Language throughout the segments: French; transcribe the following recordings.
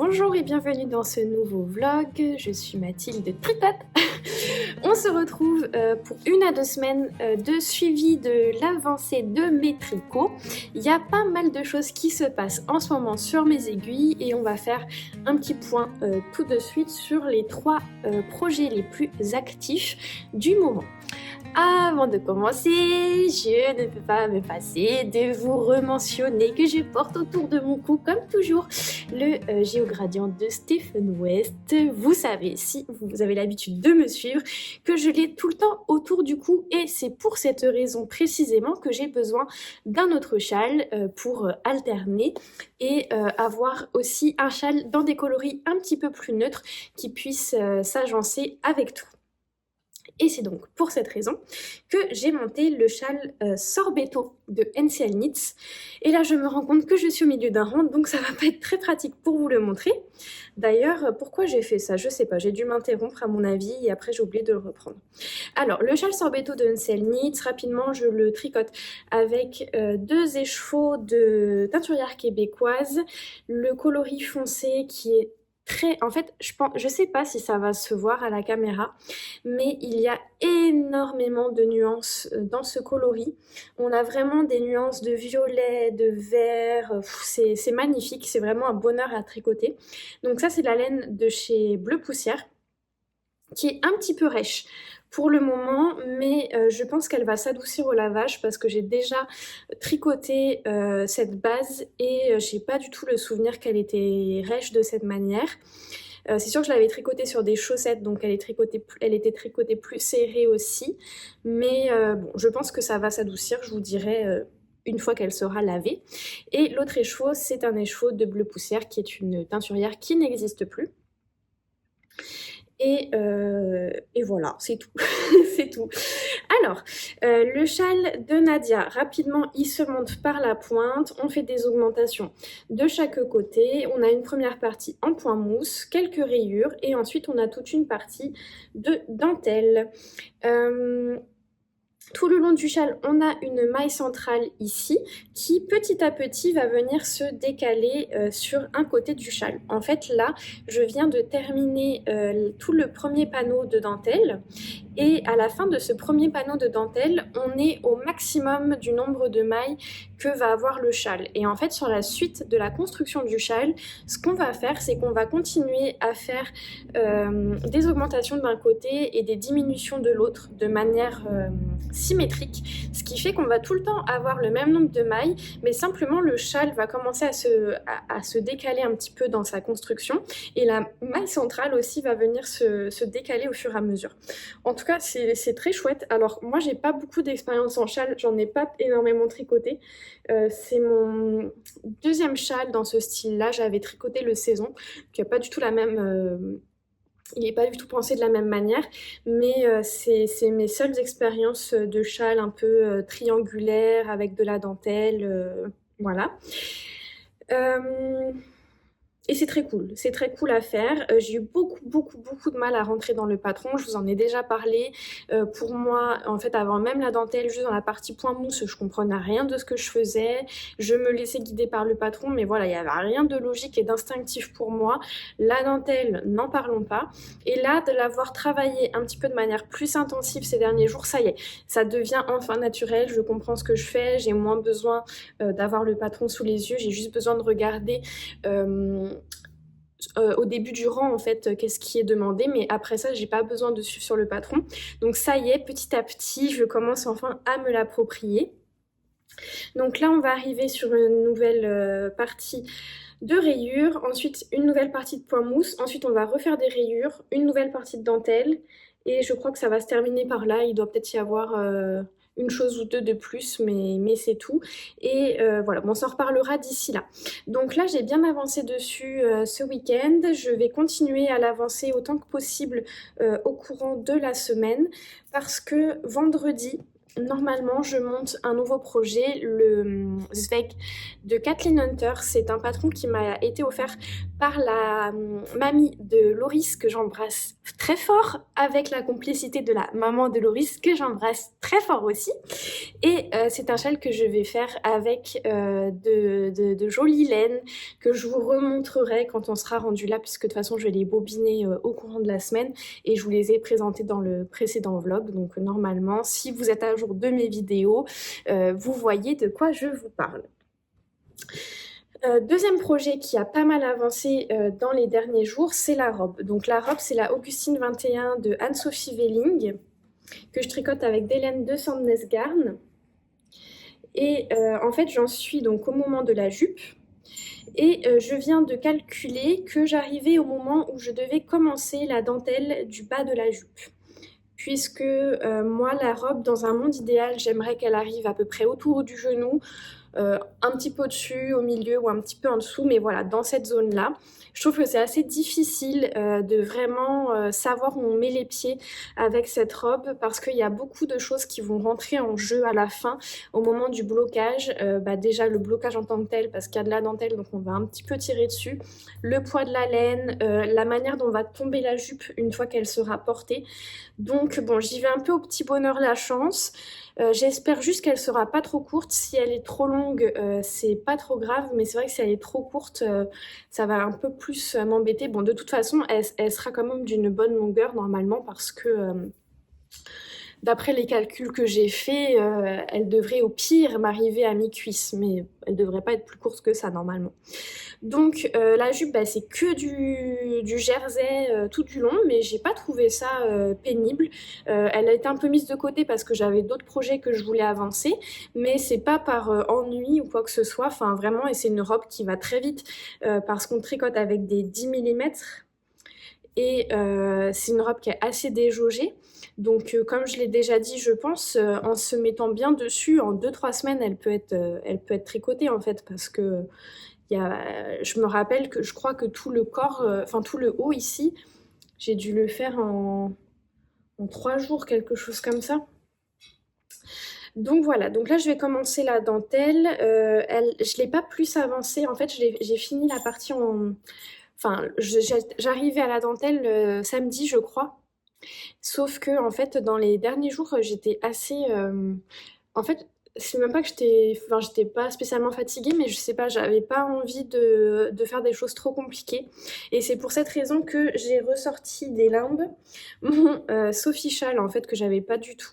Bonjour et bienvenue dans ce nouveau vlog, je suis Mathilde Tricotte. On se retrouve pour 1 à 2 semaines de suivi de l'avancée de mes tricots. Il y a pas mal de choses qui se passent en ce moment sur mes aiguilles et on va faire un petit point tout de suite sur les 3 projets les plus actifs du moment. Avant de commencer, je ne peux pas me passer de vous rementionner que je porte autour de mon cou, comme toujours, le Géogradient de Stephen West. Vous savez, si vous avez l'habitude de me suivre, que je l'ai tout le temps autour du cou et c'est pour cette raison précisément que j'ai besoin d'un autre châle pour alterner et avoir aussi un châle dans des coloris un petit peu plus neutres qui puissent s'agencer avec tout. Et c'est donc pour cette raison que j'ai monté le châle Sorbetto de NCL Knits. Et là, je me rends compte que je suis au milieu d'un rang, donc ça va pas être très pratique pour vous le montrer. D'ailleurs, pourquoi j'ai fait ça? Je sais pas, j'ai dû m'interrompre à mon avis et après j'ai oublié de le reprendre. Alors, le châle Sorbetto de NCL Knits, rapidement, je le tricote avec 2 écheveaux de teinturière québécoise, le coloris foncé qui est en fait, je sais pas si ça va se voir à la caméra, mais il y a énormément de nuances dans ce coloris. On a vraiment des nuances de violet, de vert, c'est magnifique, c'est vraiment un bonheur à tricoter. Donc ça, c'est la laine de chez Bleu Poussière, qui est un petit peu rêche pour le moment, mais je pense qu'elle va s'adoucir au lavage parce que j'ai déjà tricoté cette base et j'ai pas du tout le souvenir qu'elle était rêche de cette manière. C'est sûr que je l'avais tricotée sur des chaussettes, donc elle était tricotée plus serrée aussi, mais bon, je pense que ça va s'adoucir, je vous dirai une fois qu'elle sera lavée. Et l'autre écheveau, c'est un écheveau de Bleu Poussière qui est une teinturière qui n'existe plus. Et voilà, c'est tout. C'est tout. Alors, le châle de Nadia, rapidement, il se monte par la pointe. On fait des augmentations de chaque côté. On a une première partie en point mousse, quelques rayures, et ensuite on a toute une partie de dentelle. Tout le long du châle, on a une maille centrale ici qui petit à petit va venir se décaler sur un côté du châle. En fait là, je viens de terminer tout le premier panneau de dentelle et à la fin de ce premier panneau de dentelle, on est au maximum du nombre de mailles que va avoir le châle. Et en fait, sur la suite de la construction du châle, ce qu'on va faire, c'est qu'on va continuer à faire des augmentations d'un côté et des diminutions de l'autre de manière symétrique, ce qui fait qu'on va tout le temps avoir le même nombre de mailles, mais simplement le châle va commencer à se décaler un petit peu dans sa construction et la maille centrale aussi va venir se décaler au fur et à mesure. En tout cas, c'est très chouette. Alors moi, j'ai pas beaucoup d'expérience en châle, j'en ai pas énormément tricoté. C'est mon 2e châle dans ce style-là. J'avais tricoté le saison, qui n'a pas du tout la même... il n'est pas du tout pensé de la même manière, mais c'est mes seules expériences de châle un peu triangulaire avec de la dentelle, voilà. Et c'est très cool à faire. J'ai eu beaucoup de mal à rentrer dans le patron, je vous en ai déjà parlé. Pour moi, en fait, avant même la dentelle, juste dans la partie point mousse, je comprenais rien de ce que je faisais. Je me laissais guider par le patron, mais voilà, il n'y avait rien de logique et d'instinctif pour moi. La dentelle, n'en parlons pas. Et là, de l'avoir travaillé un petit peu de manière plus intensive ces derniers jours, ça y est, ça devient enfin naturel. Je comprends ce que je fais, j'ai moins besoin d'avoir le patron sous les yeux, j'ai juste besoin de regarder au début du rang en fait qu'est-ce qui est demandé, mais après ça j'ai pas besoin de suivre sur le patron. Donc ça y est, petit à petit je commence enfin à me l'approprier. Donc là on va arriver sur une nouvelle partie de rayures, ensuite une nouvelle partie de point mousse, ensuite on va refaire des rayures, une nouvelle partie de dentelle et je crois que ça va se terminer par là. Il doit peut-être y avoir une chose ou deux de plus, mais c'est tout. Et voilà, bon, on s'en reparlera d'ici là. Donc là, j'ai bien avancé dessus ce week-end. Je vais continuer à l'avancer autant que possible au courant de la semaine parce que vendredi, normalement, je monte un nouveau projet, le Zweig de Kathleen Hunter. C'est un patron qui m'a été offert par la mamie de Loris, que j'embrasse très fort, avec la complicité de la maman de Loris, que j'embrasse très fort aussi. Et c'est un châle que je vais faire avec de jolies laines, que je vous remontrerai quand on sera rendu là, puisque de toute façon, je vais les bobiner au courant de la semaine. Et je vous les ai présentés dans le précédent vlog. Donc normalement, si vous êtes à jour de mes vidéos, vous voyez de quoi je vous parle. Deuxième projet qui a pas mal avancé dans les derniers jours, c'est la robe. Donc la robe, c'est la Augustine 21 de Anne-Sophie Welling, que je tricote avec des laines de Sandnes Garn. Et en fait, j'en suis donc au moment de la jupe. Et je viens de calculer que j'arrivais au moment où je devais commencer la dentelle du bas de la jupe. Puisque moi, la robe, dans un monde idéal, j'aimerais qu'elle arrive à peu près autour du genou, un petit peu au-dessus, au milieu ou un petit peu en dessous, mais voilà, dans cette zone-là. Je trouve que c'est assez difficile de vraiment savoir où on met les pieds avec cette robe parce qu'il y a beaucoup de choses qui vont rentrer en jeu à la fin au moment du blocage. Déjà le blocage en tant que tel parce qu'il y a de la dentelle donc on va un petit peu tirer dessus. Le poids de la laine, la manière dont va tomber la jupe une fois qu'elle sera portée. Donc bon, j'y vais un peu au petit bonheur la chance. J'espère juste qu'elle sera pas trop courte. Si elle est trop longue, c'est pas trop grave, mais c'est vrai que si elle est trop courte, ça va un peu plus m'embêter. Bon, de toute façon, elle sera quand même d'une bonne longueur normalement parce que d'après les calculs que j'ai faits, elle devrait au pire m'arriver à mi-cuisse, mais elle devrait pas être plus courte que ça normalement. Donc la jupe, c'est que du jersey tout du long, mais j'ai pas trouvé ça pénible. Elle a été un peu mise de côté parce que j'avais d'autres projets que je voulais avancer, mais c'est pas par ennui ou quoi que ce soit. Enfin vraiment, et c'est une robe qui va très vite parce qu'on tricote avec des 10 mm. Et c'est une robe qui est assez déjaugée. Donc comme je l'ai déjà dit, je pense, en se mettant bien dessus, en 2-3 semaines, elle peut être tricotée en fait, parce que je me rappelle que je crois que tout le corps, enfin tout le haut ici, j'ai dû le faire en 3 jours, quelque chose comme ça. Donc voilà, donc là je vais commencer la dentelle. Je l'ai pas plus avancée, en fait j'ai fini la partie en... Enfin, j'arrivais à la dentelle samedi, je crois. Sauf que, en fait, dans les derniers jours, j'étais assez... En fait, c'est même pas que j'étais pas spécialement fatiguée, mais je sais pas, j'avais pas envie de faire des choses trop compliquées. Et c'est pour cette raison que j'ai ressorti des limbes. Mon Sophie Shawl, en fait,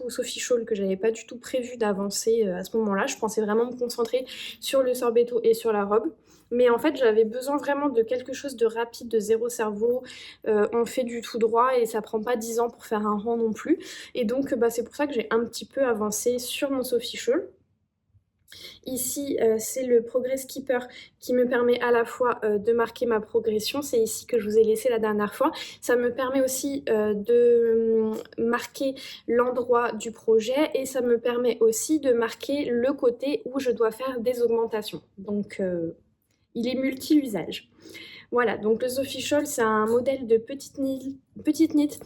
Sophie Shawl, que j'avais pas du tout prévu d'avancer à ce moment-là. Je pensais vraiment me concentrer sur le sorbetto et sur la robe. Mais en fait, j'avais besoin vraiment de quelque chose de rapide, de zéro cerveau. On fait du tout droit et ça prend pas 10 ans pour faire un rang non plus. Et donc, c'est pour ça que j'ai un petit peu avancé sur mon Sophie Shawl. Ici, c'est le Progress Keeper qui me permet à la fois de marquer ma progression. C'est ici que je vous ai laissé la dernière fois. Ça me permet aussi de marquer l'endroit du projet et ça me permet aussi de marquer le côté où je dois faire des augmentations. Donc, il est multi-usage. Voilà, donc le Sophie Shawl, c'est un modèle de petite knit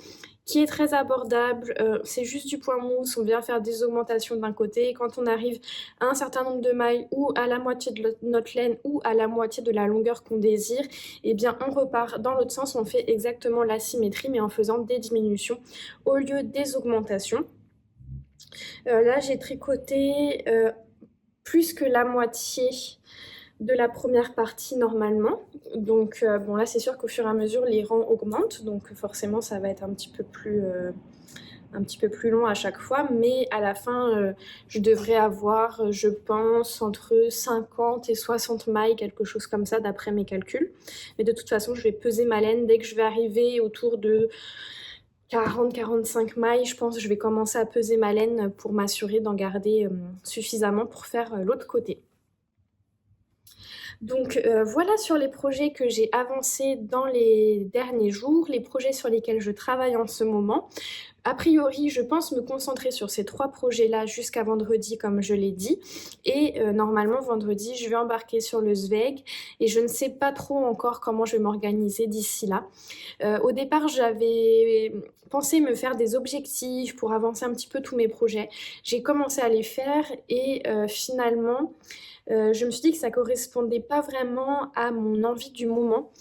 qui est très abordable. C'est juste du point mousse, on vient faire des augmentations d'un côté. Et quand on arrive à un certain nombre de mailles ou à la moitié de notre laine ou à la moitié de la longueur qu'on désire, eh bien on repart dans l'autre sens, on fait exactement la symétrie mais en faisant des diminutions au lieu des augmentations. Là, j'ai tricoté plus que la moitié de la première partie normalement. Donc bon, là c'est sûr qu'au fur et à mesure les rangs augmentent, donc forcément ça va être un petit peu plus long à chaque fois, mais à la fin je devrais avoir, je pense, entre 50 et 60 mailles, quelque chose comme ça d'après mes calculs. Mais de toute façon je vais peser ma laine dès que je vais arriver autour de 40-45 mailles. Je pense que je vais commencer à peser ma laine pour m'assurer d'en garder suffisamment pour faire l'autre côté. Donc voilà sur les projets que j'ai avancés dans les derniers jours, les projets sur lesquels je travaille en ce moment. A priori, je pense me concentrer sur ces 3 projets-là jusqu'à vendredi, comme je l'ai dit. Et normalement, vendredi, je vais embarquer sur le Zweig et je ne sais pas trop encore comment je vais m'organiser d'ici là. Au départ, j'avais pensé me faire des objectifs pour avancer un petit peu tous mes projets. J'ai commencé à les faire et finalement, je me suis dit que ça correspondait pas vraiment à mon envie du moment.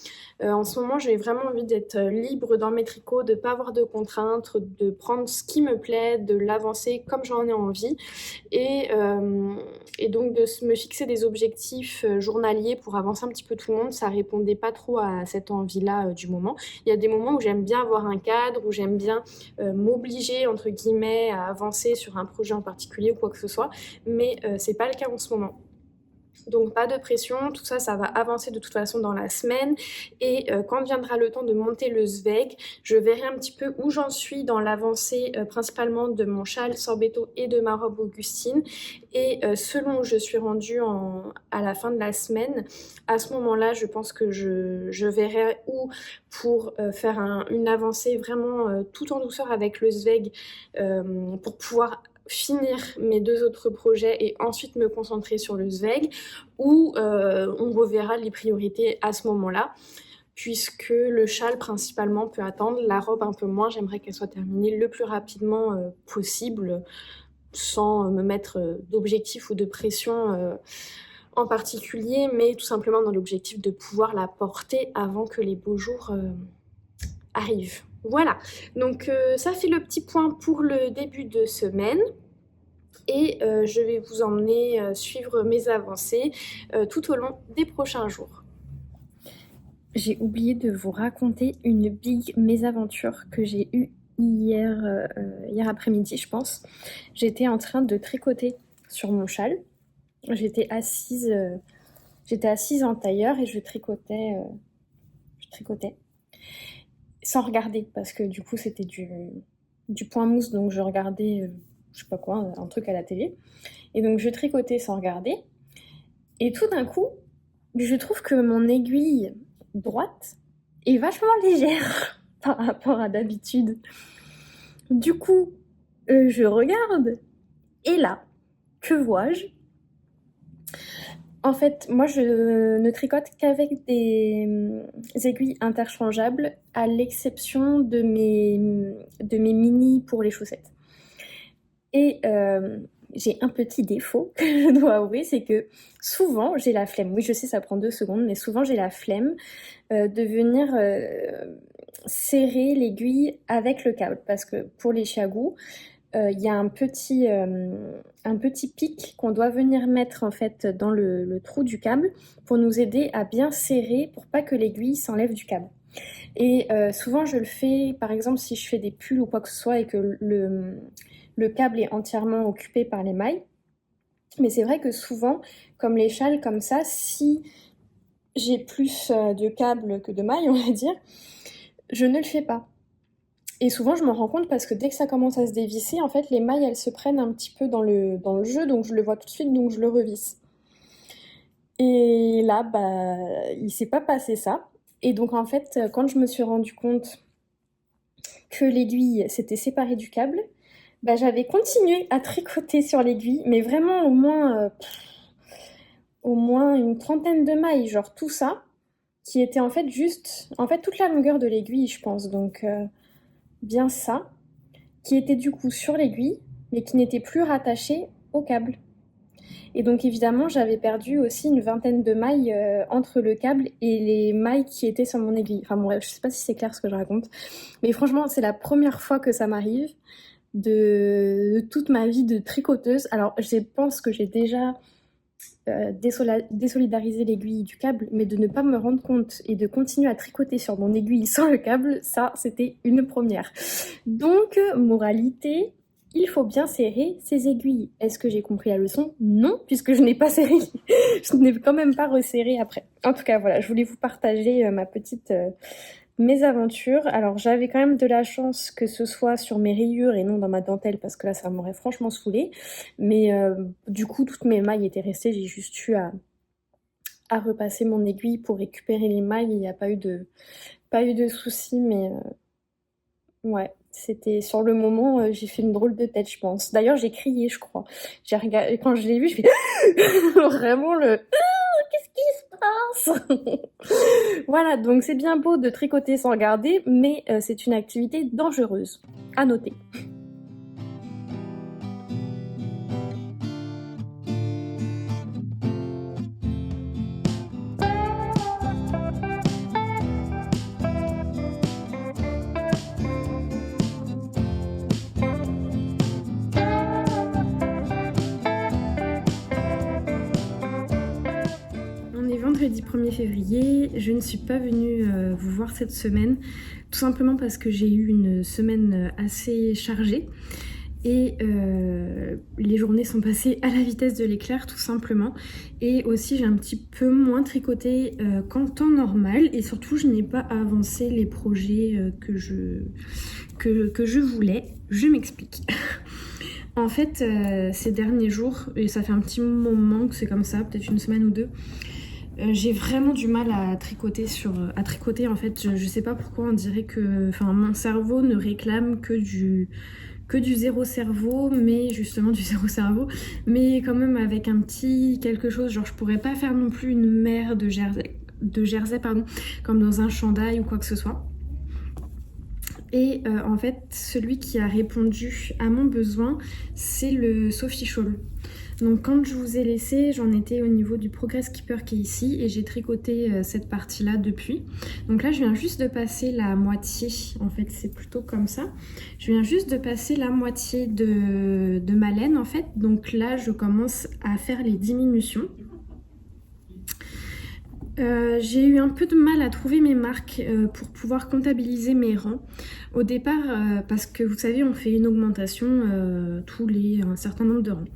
En ce moment, j'ai vraiment envie d'être libre dans mes tricots, de ne pas avoir de contraintes, de prendre ce qui me plaît, de l'avancer comme j'en ai envie et, euh, et donc de me fixer des objectifs journaliers pour avancer un petit peu tout le monde. Ça répondait pas trop à cette envie-là du moment. Il y a des moments où j'aime bien avoir un cadre, où j'aime bien m'obliger, entre guillemets, à avancer sur un projet en particulier ou quoi que ce soit, mais c'est pas le cas en ce moment. Donc pas de pression, tout ça, ça va avancer de toute façon dans la semaine. Et quand viendra le temps de monter le Zweig, je verrai un petit peu où j'en suis dans l'avancée principalement de mon châle Sorbetto et de ma robe Augustine. Et selon où je suis rendue à la fin de la semaine, à ce moment-là, je pense que je verrai où pour faire une avancée vraiment tout en douceur avec le Zweig pour pouvoir finir mes 2 autres projets et ensuite me concentrer sur le Zweig, ou on reverra les priorités à ce moment-là, puisque le châle principalement peut attendre, la robe un peu moins, j'aimerais qu'elle soit terminée le plus rapidement possible, sans me mettre d'objectif ou de pression en particulier, mais tout simplement dans l'objectif de pouvoir la porter avant que les beaux jours arrivent. Voilà, donc ça fait le petit point pour le début de semaine. Et je vais vous emmener suivre mes avancées tout au long des prochains jours. J'ai oublié de vous raconter une big mésaventure que j'ai eue hier après-midi, je pense. J'étais en train de tricoter sur mon châle. J'étais assise en tailleur et je tricotais sans regarder parce que du coup c'était du point mousse, donc je regardais je sais pas quoi, un truc à la télé. Et donc je tricotais sans regarder. Et tout d'un coup, je trouve que mon aiguille droite est vachement légère par rapport à d'habitude. Du coup, je regarde et là, que vois-je? En fait, moi je ne tricote qu'avec des aiguilles interchangeables, à l'exception de mes mini pour les chaussettes. Et j'ai un petit défaut que je dois avouer, c'est que souvent j'ai la flemme. Oui, je sais, ça prend 2 secondes, mais souvent j'ai la flemme de venir serrer l'aiguille avec le câble. Parce que pour les chiagoux, il y a un petit pic qu'on doit venir mettre en fait dans le trou du câble pour nous aider à bien serrer pour pas que l'aiguille s'enlève du câble. Et souvent je le fais, par exemple si je fais des pulls ou quoi que ce soit et que le câble est entièrement occupé par les mailles. Mais c'est vrai que souvent, comme les châles comme ça, si j'ai plus de câbles que de mailles, on va dire, je ne le fais pas. Et souvent, je m'en rends compte parce que dès que ça commence à se dévisser, en fait, les mailles, elles se prennent un petit peu dans le jeu, donc je le vois tout de suite, donc je le revisse. Et là, bah, il s'est pas passé ça. Et donc, en fait, quand je me suis rendu compte que l'aiguille s'était séparée du câble, bah, j'avais continué à tricoter sur l'aiguille, mais vraiment au moins une trentaine de mailles, genre tout ça, qui était en fait juste, en fait toute la longueur de l'aiguille, je pense, donc bien ça, qui était du coup sur l'aiguille, mais qui n'était plus rattaché au câble. Et donc évidemment, j'avais perdu aussi une vingtaine de mailles entre le câble et les mailles qui étaient sur mon aiguille. Enfin bon, bref, je sais pas si c'est clair ce que je raconte, mais franchement, c'est la première fois que ça m'arrive de toute ma vie de tricoteuse. Alors, je pense que j'ai déjà désolidarisé l'aiguille du câble, mais de ne pas me rendre compte et de continuer à tricoter sur mon aiguille sans le câble, ça, c'était une première. Donc, moralité, il faut bien serrer ses aiguilles. Est-ce que j'ai compris la leçon? Non, puisque je n'ai pas serré. Je n'ai quand même pas resserré après. En tout cas, voilà, je voulais vous partager ma petite mésaventures. Alors j'avais quand même de la chance que ce soit sur mes rayures et non dans ma dentelle parce que là ça m'aurait franchement saoulée. Mais du coup toutes mes mailles étaient restées, j'ai juste eu à repasser mon aiguille pour récupérer les mailles. Il n'y a pas eu de soucis, Ouais, c'était sur le moment, j'ai fait une drôle de tête, je pense. D'ailleurs, j'ai crié, je crois. J'ai regardé, quand je l'ai vu, je fais vraiment le qu'est-ce qui se passe? Voilà, donc c'est bien beau de tricoter sans regarder, mais c'est une activité dangereuse. À noter. On est vendredi 1er février, je ne suis pas venue vous voir cette semaine, tout simplement parce que j'ai eu une semaine assez chargée et les journées sont passées à la vitesse de l'éclair tout simplement, et aussi j'ai un petit peu moins tricoté qu'en temps normal, et surtout je n'ai pas avancé les projets que je voulais. Je m'explique. En fait, ces derniers jours, et ça fait un petit moment que c'est comme ça, peut-être une semaine ou deux, j'ai vraiment du mal à tricoter en fait. Je sais pas pourquoi, on dirait que mon cerveau ne réclame que du zéro cerveau, mais justement du zéro cerveau, mais quand même avec un petit quelque chose, genre je pourrais pas faire non plus une mer de jersey pardon, comme dans un chandail ou quoi que ce soit. Et en fait, celui qui a répondu à mon besoin, c'est le Sophie Shawl. Donc quand je vous ai laissé, j'en étais au niveau du Progress Keeper qui est ici, et j'ai tricoté cette partie-là depuis. Donc là, je viens juste de passer la moitié, en fait c'est plutôt comme ça. Je viens juste de passer la moitié de ma laine en fait. Donc là, je commence à faire les diminutions. J'ai eu un peu de mal à trouver mes marques pour pouvoir comptabiliser mes rangs. Au départ, parce que vous savez, on fait une augmentation un certain nombre de rangs.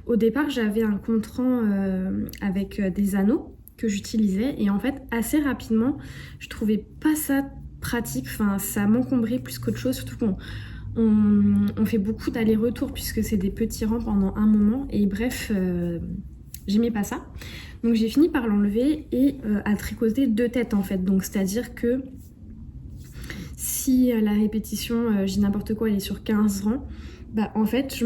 Au départ, j'avais un compte rang avec des anneaux que j'utilisais, et en fait, assez rapidement, je trouvais pas ça pratique. Enfin, ça m'encombrait plus qu'autre chose, surtout qu'on on fait beaucoup d'allers-retours puisque c'est des petits rangs pendant un moment, et bref, j'aimais pas ça. Donc j'ai fini par l'enlever et à tricoter 2 têtes en fait. Donc c'est-à-dire que si la répétition, j'ai n'importe quoi, elle est sur 15 rangs, bah en fait si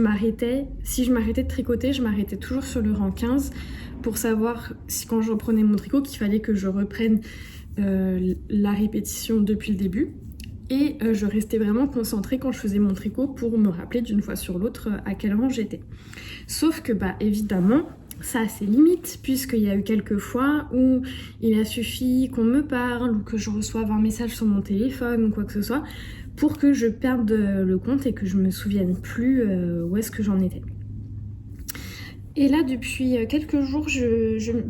je m'arrêtais de tricoter, je m'arrêtais toujours sur le rang 15 pour savoir si quand je reprenais mon tricot qu'il fallait que je reprenne la répétition depuis le début. Et je restais vraiment concentrée quand je faisais mon tricot pour me rappeler d'une fois sur l'autre à quel rang j'étais. Sauf que bah évidemment, ça a ses limites, puisqu'il y a eu quelques fois où il a suffi qu'on me parle ou que je reçoive un message sur mon téléphone ou quoi que ce soit pour que je perde le compte et que je me souvienne plus où est-ce que j'en étais. Et là, depuis quelques jours,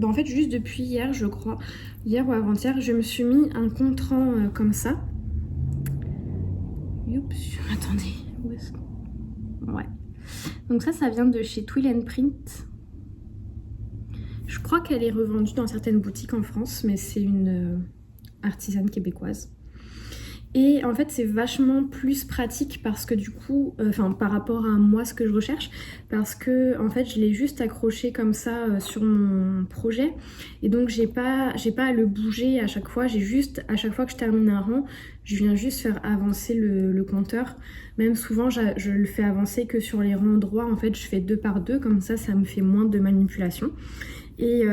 en fait juste depuis hier, je crois, hier ou avant-hier, je me suis mis un compte rang comme ça. Oups, attendez, où est-ce que... Ouais. Donc ça vient de chez Twill & Print. Je crois qu'elle est revendue dans certaines boutiques en France, mais c'est une artisane québécoise. Et en fait, c'est vachement plus pratique parce que du coup, par rapport à moi, ce que je recherche, parce que en fait, je l'ai juste accroché comme ça sur mon projet, et donc j'ai pas à le bouger à chaque fois. J'ai juste, à chaque fois que je termine un rang, je viens juste faire avancer le compteur. Même souvent, je le fais avancer que sur les rangs droits. En fait, je fais 2 par 2, comme ça me fait moins de manipulation. Et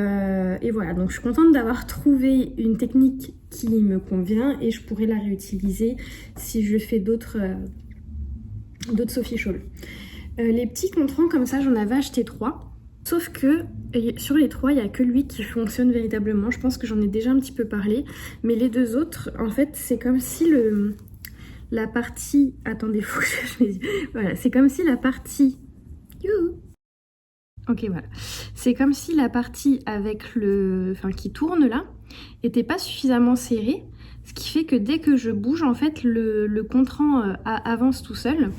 voilà, donc je suis contente d'avoir trouvé une technique qui me convient, et je pourrais la réutiliser si je fais d'autres Sophie Shawl. Les petits contrans comme ça, j'en avais acheté 3. Sauf que sur les 3, il n'y a que lui qui fonctionne véritablement. Je pense que j'en ai déjà un petit peu parlé. Mais les 2 autres, en fait, c'est comme si la partie... Attendez, faut que je me dise. Voilà, c'est comme si la partie... Ok, voilà. C'est comme si la partie avec qui tourne là, était pas suffisamment serrée, ce qui fait que dès que je bouge, en fait, le contrant avance tout seul,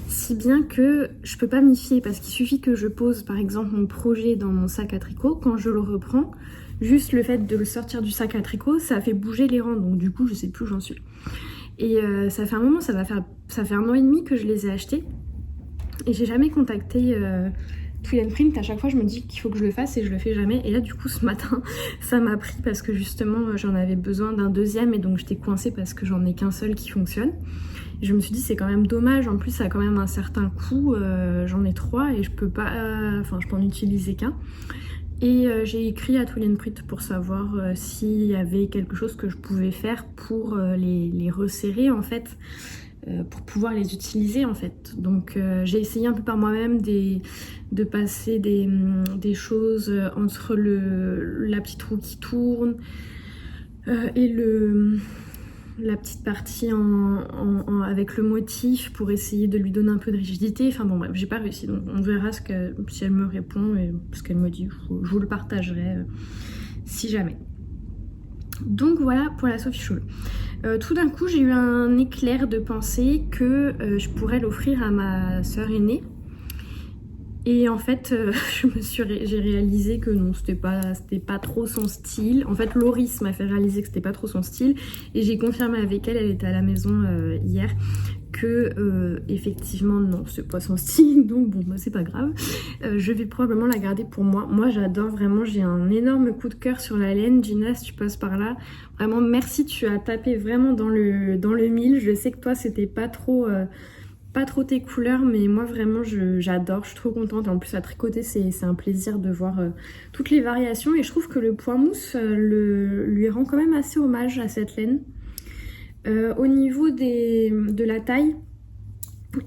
si bien que je peux pas m'y fier, parce qu'il suffit que je pose par exemple mon projet dans mon sac à tricot, quand je le reprends, juste le fait de le sortir du sac à tricot, ça fait bouger les rangs, donc du coup je sais plus où j'en suis. Et ça fait un moment, ça fait 1 an et demi que je les ai achetés, et j'ai jamais contacté Twilio Print, à chaque fois je me dis qu'il faut que je le fasse et je le fais jamais. Et là du coup ce matin ça m'a pris parce que justement j'en avais besoin d'un deuxième et donc j'étais coincée parce que j'en ai qu'un seul qui fonctionne. Et je me suis dit c'est quand même dommage, en plus ça a quand même un certain coût, j'en ai 3 et je peux pas, je peux en utiliser qu'un. Et j'ai écrit à Twilio Print pour savoir s'il y avait quelque chose que je pouvais faire pour les resserrer en fait, pour pouvoir les utiliser en fait. Donc j'ai essayé un peu par moi-même de passer des choses entre la petite roue qui tourne et la petite partie avec le motif pour essayer de lui donner un peu de rigidité. Enfin bon bref, j'ai pas réussi. Donc on verra si elle me répond et ce qu'elle me dit. Je vous le partagerai si jamais. Donc voilà pour la Sophie Scholl. Tout d'un coup j'ai eu un éclair de pensée que je pourrais l'offrir à ma sœur aînée. Et en fait, j'ai réalisé que non, c'était pas trop son style. En fait, Loris m'a fait réaliser que c'était pas trop son style. Et j'ai confirmé avec elle était à la maison hier, que effectivement, non, c'est pas son style. Donc bon, bah, c'est pas grave. Je vais probablement la garder pour moi. Moi, j'adore vraiment, j'ai un énorme coup de cœur sur la laine. Gina, si tu passes par là, vraiment merci, tu as tapé vraiment dans le mille. Je sais que toi, c'était pas trop tes couleurs, mais moi vraiment j'adore, je suis trop contente. En plus à tricoter c'est un plaisir de voir toutes les variations et je trouve que le point mousse lui rend quand même assez hommage à cette laine. Au niveau de la taille,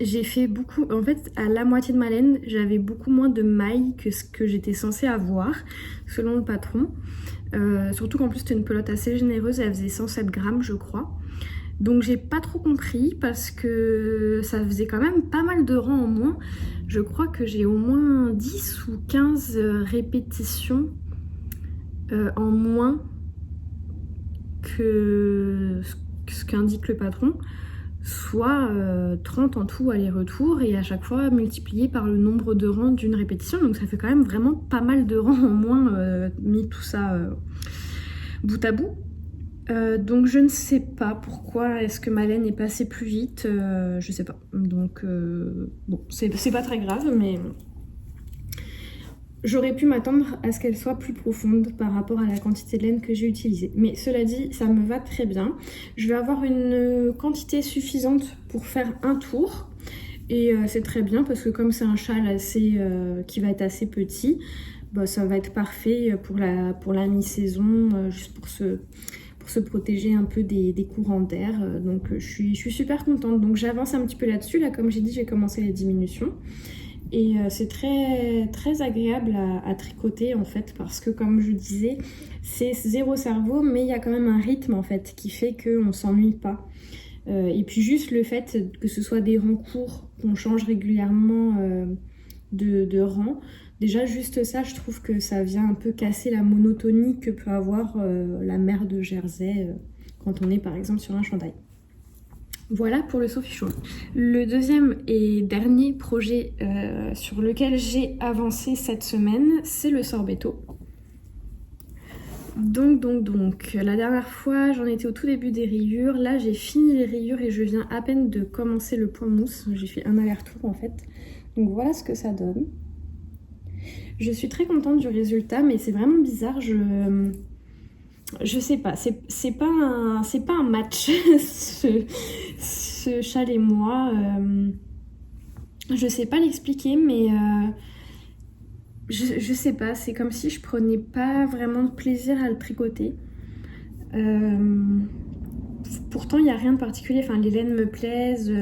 j'ai fait beaucoup, en fait à la moitié de ma laine j'avais beaucoup moins de mailles que ce que j'étais censée avoir selon le patron. Surtout qu'en plus c'était une pelote assez généreuse, elle faisait 107 grammes je crois. Donc j'ai pas trop compris parce que ça faisait quand même pas mal de rangs en moins. Je crois que j'ai au moins 10 ou 15 répétitions en moins que ce qu'indique le patron, soit 30 en tout aller-retour et à chaque fois multiplié par le nombre de rangs d'une répétition. Donc ça fait quand même vraiment pas mal de rangs en moins, mis tout ça bout à bout. Donc je ne sais pas pourquoi est-ce que ma laine est passée plus vite, je sais pas. Donc bon, c'est pas très grave, mais j'aurais pu m'attendre à ce qu'elle soit plus profonde par rapport à la quantité de laine que j'ai utilisée. Mais cela dit, ça me va très bien. Je vais avoir une quantité suffisante pour faire un tour. Et c'est très bien parce que comme c'est un châle qui va être assez petit, bah, ça va être parfait pour la mi-saison, juste pour se protéger un peu des courants d'air. Donc je suis super contente. Donc j'avance un petit peu là-dessus. Là, comme j'ai dit, j'ai commencé les diminutions. Et c'est très, très agréable à tricoter en fait parce que comme je disais, c'est zéro cerveau mais il y a quand même un rythme en fait qui fait qu'on ne s'ennuie pas. Et puis juste le fait que ce soit des rangs courts, qu'on change régulièrement de rang, déjà juste ça je trouve que ça vient un peu casser la monotonie que peut avoir la mer de Jersey quand on est par exemple sur un chandail. Voilà pour le Sophie Scholl. Le deuxième et dernier projet sur lequel j'ai avancé cette semaine, c'est le sorbetto. Donc, la dernière fois, j'en étais au tout début des rayures. Là, j'ai fini les rayures et je viens à peine de commencer le point mousse. J'ai fait un aller-retour en fait. Donc voilà ce que ça donne. Je suis très contente du résultat, mais c'est vraiment bizarre. Je sais pas, c'est pas un match ce châle et moi. Je sais pas l'expliquer, mais je sais pas, c'est comme si je prenais pas vraiment de plaisir à le tricoter. Pourtant il n'y a rien de particulier, enfin les laines me plaisent,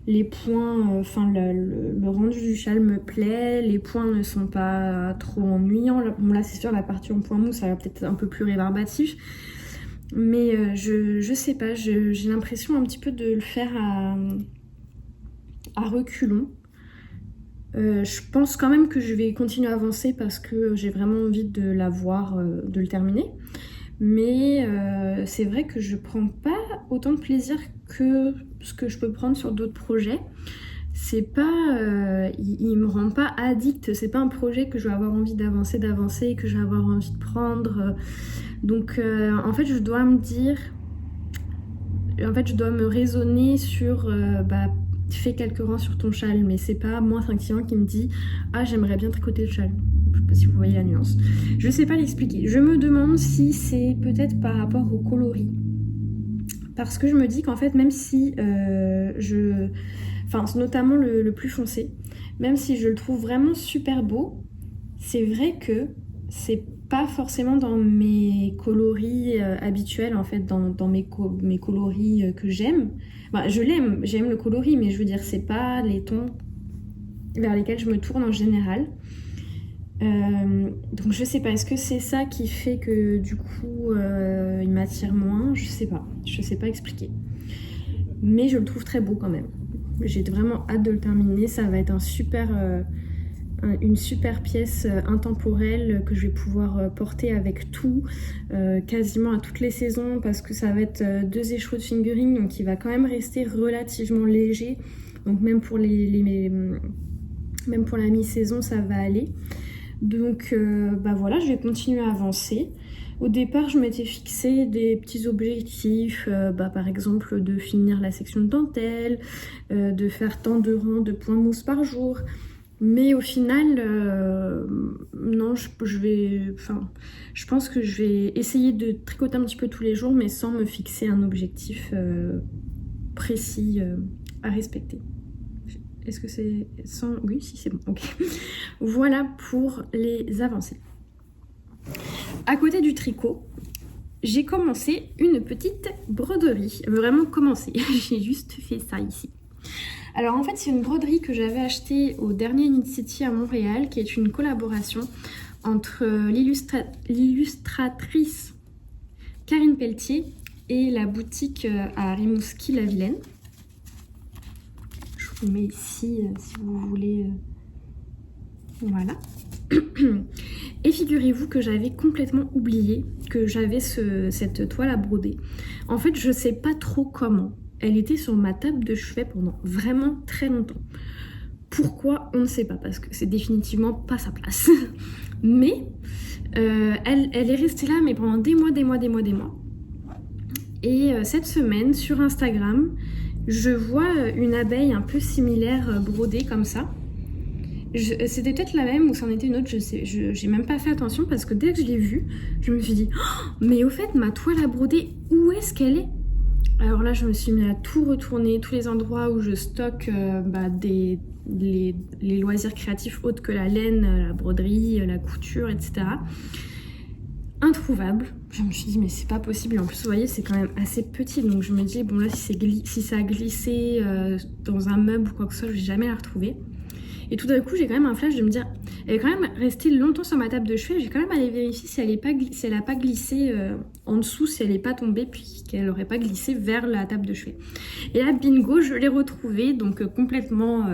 les points, le rendu du châle me plaît, les points ne sont pas trop ennuyants. Là c'est sûr, la partie en point mousse ça va peut-être un peu plus rébarbatif, mais je sais pas, j'ai l'impression un petit peu de le faire à reculons. Je pense quand même que je vais continuer à avancer parce que j'ai vraiment envie de l'avoir, de le terminer. Mais c'est vrai que je prends pas autant de plaisir que ce que je peux prendre sur d'autres projets. C'est pas, il me rend pas addict. C'est pas un projet que je vais avoir envie d'avancer, que je vais avoir envie de prendre. Donc en fait je dois me dire, je dois me raisonner sur fais quelques rangs sur ton châle, mais c'est pas moi, 5 clients qui me dit ah j'aimerais bien tricoter le châle. Je sais pas si vous voyez la nuance. Je sais pas l'expliquer. Je me demande si c'est peut-être par rapport au coloris. Parce que je me dis qu'en fait, même si enfin, notamment le plus foncé, même si je le trouve vraiment super beau, c'est vrai que c'est pas forcément dans mes coloris habituels, en fait, dans mes coloris que j'aime. Bah, j'aime le coloris, mais je veux dire, c'est pas les tons vers lesquels je me tourne en général. Donc je sais pas, est-ce que c'est ça qui fait que du coup il m'attire moins? Je sais pas expliquer. Mais je le trouve très beau quand même. J'ai vraiment hâte de le terminer, ça va être une super pièce intemporelle que je vais pouvoir porter avec tout, quasiment à toutes les saisons, parce que ça va être 2 écheaux de fingering, donc il va quand même rester relativement léger. Donc même pour même pour la mi-saison, ça va aller. Donc bah voilà, je vais continuer à avancer. Au départ, je m'étais fixé des petits objectifs, par exemple de finir la section de dentelle, de faire tant de rangs de points mousse par jour. Mais au final, non, je pense que je vais essayer de tricoter un petit peu tous les jours, mais sans me fixer un objectif précis à respecter. Est-ce que c'est sans... Oui, si, c'est bon, ok. Voilà pour les avancées. À côté du tricot, j'ai commencé une petite broderie. Vraiment commencé, j'ai juste fait ça ici. Alors en fait, c'est une broderie que j'avais achetée au dernier Knit City à Montréal, qui est une collaboration entre l'illustratrice Karine Pelletier et la boutique à Rimouski-la-Vilaine. Je vous mets ici si vous voulez. Voilà. Et figurez-vous que j'avais complètement oublié que j'avais cette toile à broder. En fait, je sais pas trop comment. Elle était sur ma table de chevet pendant vraiment très longtemps. Pourquoi? On ne sait pas, parce que c'est définitivement pas sa place. Mais elle est restée là, mais pendant des mois. Et cette semaine, sur Instagram, je vois une abeille un peu similaire brodée comme ça. C'était peut-être la même ou c'en était une autre, je sais. J'ai même pas fait attention parce que dès que je l'ai vue, je me suis dit oh, mais au fait, ma toile à broder, où est-ce qu'elle est? Alors là, je me suis mis à tout retourner, tous les endroits où je stocke les loisirs créatifs autres que la laine, la broderie, la couture, etc. Introuvable. Je me suis dit, mais c'est pas possible. En plus, vous voyez, c'est quand même assez petit. Donc je me dis, bon là, si ça a glissé dans un meuble ou quoi que ce soit, je vais jamais la retrouver. Et tout d'un coup, j'ai quand même un flash de me dire, elle est quand même restée longtemps sur ma table de chevet. J'ai quand même allé vérifier si elle n'a pas glissé en dessous, si elle n'est pas tombée, puis qu'elle n'aurait pas glissé vers la table de chevet. Et là, bingo, je l'ai retrouvée, donc complètement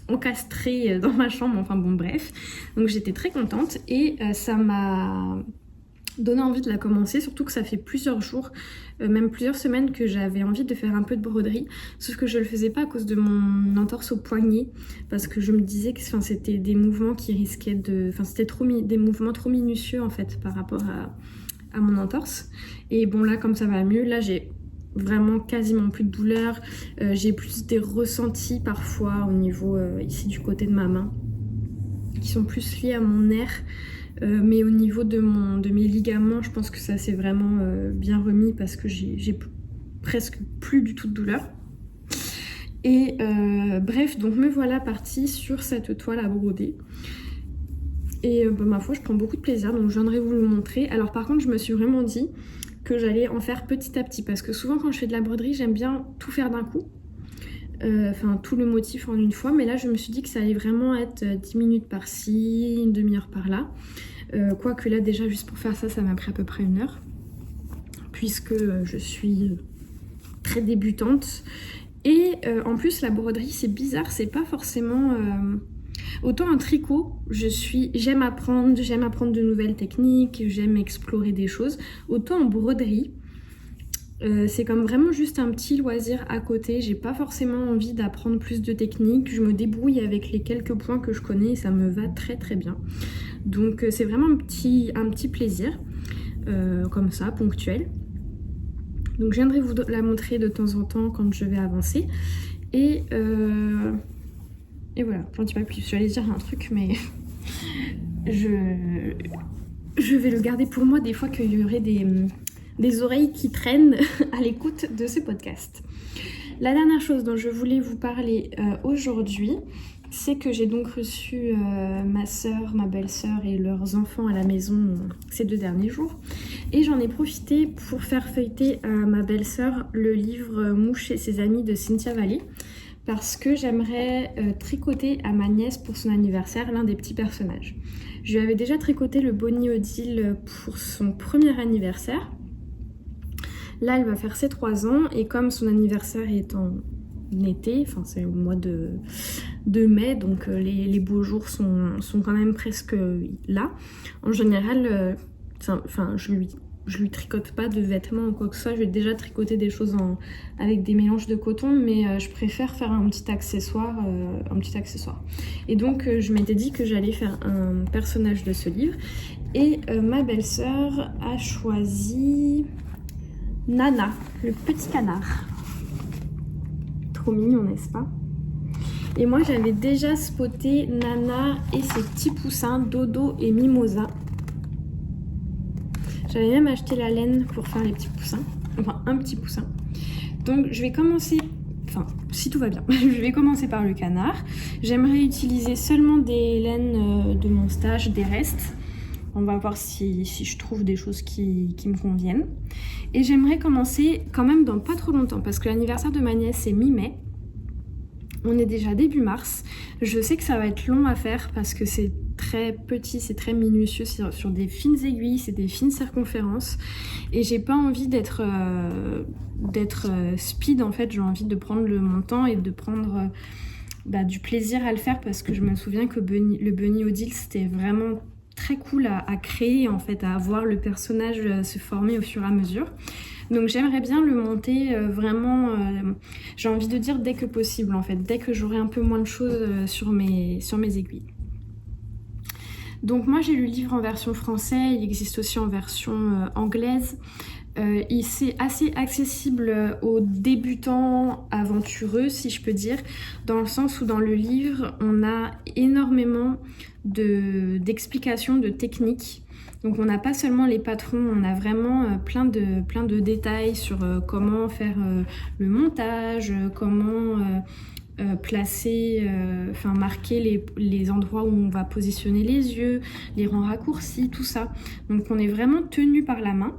encastrée dans ma chambre. Enfin bon, bref. Donc j'étais très contente et ça m'a donné envie de la commencer, surtout que ça fait plusieurs jours, même plusieurs semaines que j'avais envie de faire un peu de broderie, sauf que je le faisais pas à cause de mon entorse au poignet, parce que je me disais que c'était des mouvements qui risquaient de... Enfin c'était des mouvements trop minutieux en fait par rapport à mon entorse. Et bon là comme ça va mieux, là j'ai vraiment quasiment plus de douleur, j'ai plus des ressentis parfois au niveau ici du côté de ma main, qui sont plus liés à mon nerf. Mais au niveau de mes ligaments, je pense que ça s'est vraiment bien remis parce que j'ai presque plus du tout de douleur. Et bref, donc me voilà partie sur cette toile à broder. Et ma foi, je prends beaucoup de plaisir, donc je viendrai vous le montrer. Alors par contre, je me suis vraiment dit que j'allais en faire petit à petit parce que souvent quand je fais de la broderie, j'aime bien tout faire d'un coup. Enfin tout le motif en une fois, mais là je me suis dit que ça allait vraiment être 10 minutes par-ci, une demi-heure par-là. Quoique là déjà juste pour faire ça, ça m'a pris à peu près 1 heure, puisque je suis très débutante. Et en plus la broderie c'est bizarre, c'est pas forcément... Autant un tricot, j'aime apprendre de nouvelles techniques, j'aime explorer des choses. Autant en broderie, c'est comme vraiment juste un petit loisir à côté. J'ai pas forcément envie d'apprendre plus de techniques. Je me débrouille avec les quelques points que je connais et ça me va très très bien. Donc c'est vraiment un petit plaisir, comme ça, ponctuel. Donc je viendrai vous la montrer de temps en temps quand je vais avancer. Et voilà, j'en dis pas plus. J'allais dire un truc, mais je vais le garder pour moi des fois qu'il y aurait des oreilles qui traînent à l'écoute de ce podcast. La dernière chose dont je voulais vous parler aujourd'hui, c'est que j'ai donc reçu ma sœur, ma belle-sœur et leurs enfants à la maison ces 2 derniers jours. Et j'en ai profité pour faire feuilleter à ma belle-sœur le livre Mouche et ses amis de Cynthia Vallée, parce que j'aimerais tricoter à ma nièce pour son anniversaire l'un des petits personnages. Je lui avais déjà tricoté le Bonnie Odile pour son premier anniversaire. Là, elle va faire ses 3 ans et comme son anniversaire est en été, enfin c'est au mois de mai, donc les beaux jours sont quand même presque là. En général, je lui tricote pas de vêtements ou quoi que ce soit, je vais déjà tricoter des choses avec des mélanges de coton, mais je préfère faire un petit accessoire. Et donc je m'étais dit que j'allais faire un personnage de ce livre et ma belle-sœur a choisi Nana, le petit canard. Trop mignon, n'est-ce pas? Et moi j'avais déjà spoté Nana et ses petits poussins Dodo et Mimosa. J'avais même acheté la laine pour faire les petits poussins, enfin un petit poussin. Donc je vais commencer, si tout va bien, je vais commencer par le canard. J'aimerais utiliser seulement des laines de mon stage, des restes. On va voir si je trouve des choses qui me conviennent. Et j'aimerais commencer quand même dans pas trop longtemps, parce que l'anniversaire de ma nièce c'est mi-mai. On est déjà début mars. Je sais que ça va être long à faire parce que c'est très petit, c'est très minutieux, c'est sur des fines aiguilles, c'est des fines circonférences. Et j'ai pas envie d'être speed en fait, j'ai envie de prendre mon temps et de prendre du plaisir à le faire, parce que je me souviens que le Bonnie Odile c'était vraiment très cool à créer en fait, à voir le personnage se former au fur et à mesure. Donc j'aimerais bien le monter vraiment, j'ai envie de dire dès que possible en fait, dès que j'aurai un peu moins de choses sur mes aiguilles. Donc moi j'ai lu le livre en version française, il existe aussi en version anglaise. C'est assez accessible aux débutants aventureux si je peux dire, dans le sens où dans le livre on a énormément d'explications, de techniques. Donc on n'a pas seulement les patrons, on a vraiment plein de détails sur comment faire le montage, comment placer, marquer les endroits où on va positionner les yeux, les rangs raccourcis, tout ça. Donc on est vraiment tenu par la main.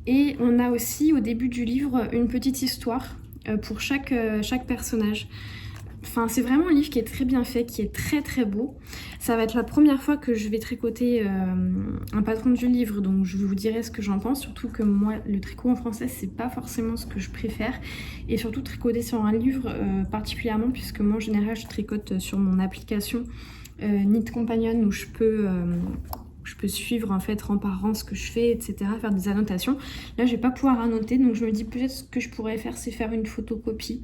Et on a aussi au début du livre une petite histoire pour chaque personnage. Enfin, c'est vraiment un livre qui est très bien fait, qui est très très beau. Ça va être la première fois que je vais tricoter un patron du livre, donc je vous dirai ce que j'en pense. Surtout que moi, le tricot en français, c'est pas forcément ce que je préfère. Et surtout tricoter sur un livre particulièrement, puisque moi en général, je tricote sur mon application Knit Companion, où je peux suivre en fait rang par rang ce que je fais, etc., faire des annotations. Là, je vais pas pouvoir annoter, donc je me dis peut-être ce que je pourrais faire, c'est faire une photocopie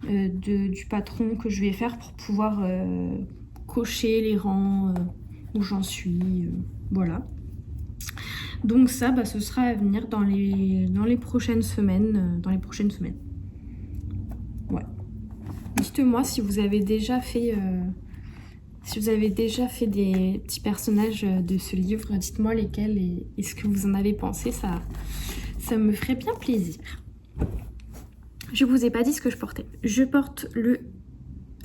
du patron que je vais faire pour pouvoir cocher les rangs où j'en suis, voilà. Donc ça, ce sera à venir dans les prochaines semaines, Ouais. Dites-moi si vous avez déjà fait des petits personnages de ce livre, dites-moi lesquels et ce que vous en avez pensé, ça me ferait bien plaisir. Je vous ai pas dit ce que je portais. Je porte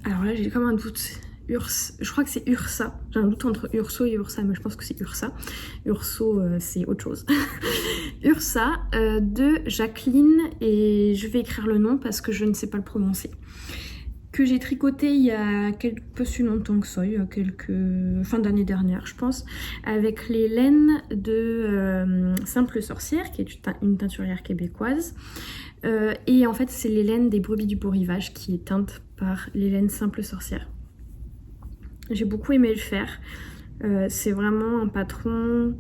alors là j'ai comme un doute, je crois que c'est Ursa. J'ai un doute entre Urso et Ursa, mais je pense que c'est Ursa. Urso c'est autre chose. Ursa de Jacqueline, et je vais écrire le nom parce que je ne sais pas le prononcer. Que j'ai tricoté il y a pas si longtemps que ça, il y a fin d'année dernière je pense, avec les laines de Simple Sorcière, qui est une teinturière québécoise. Et en fait c'est les laines des Brebis du Beau Rivage qui est teinte par les laines Simple Sorcière. J'ai beaucoup aimé le faire. C'est vraiment un patron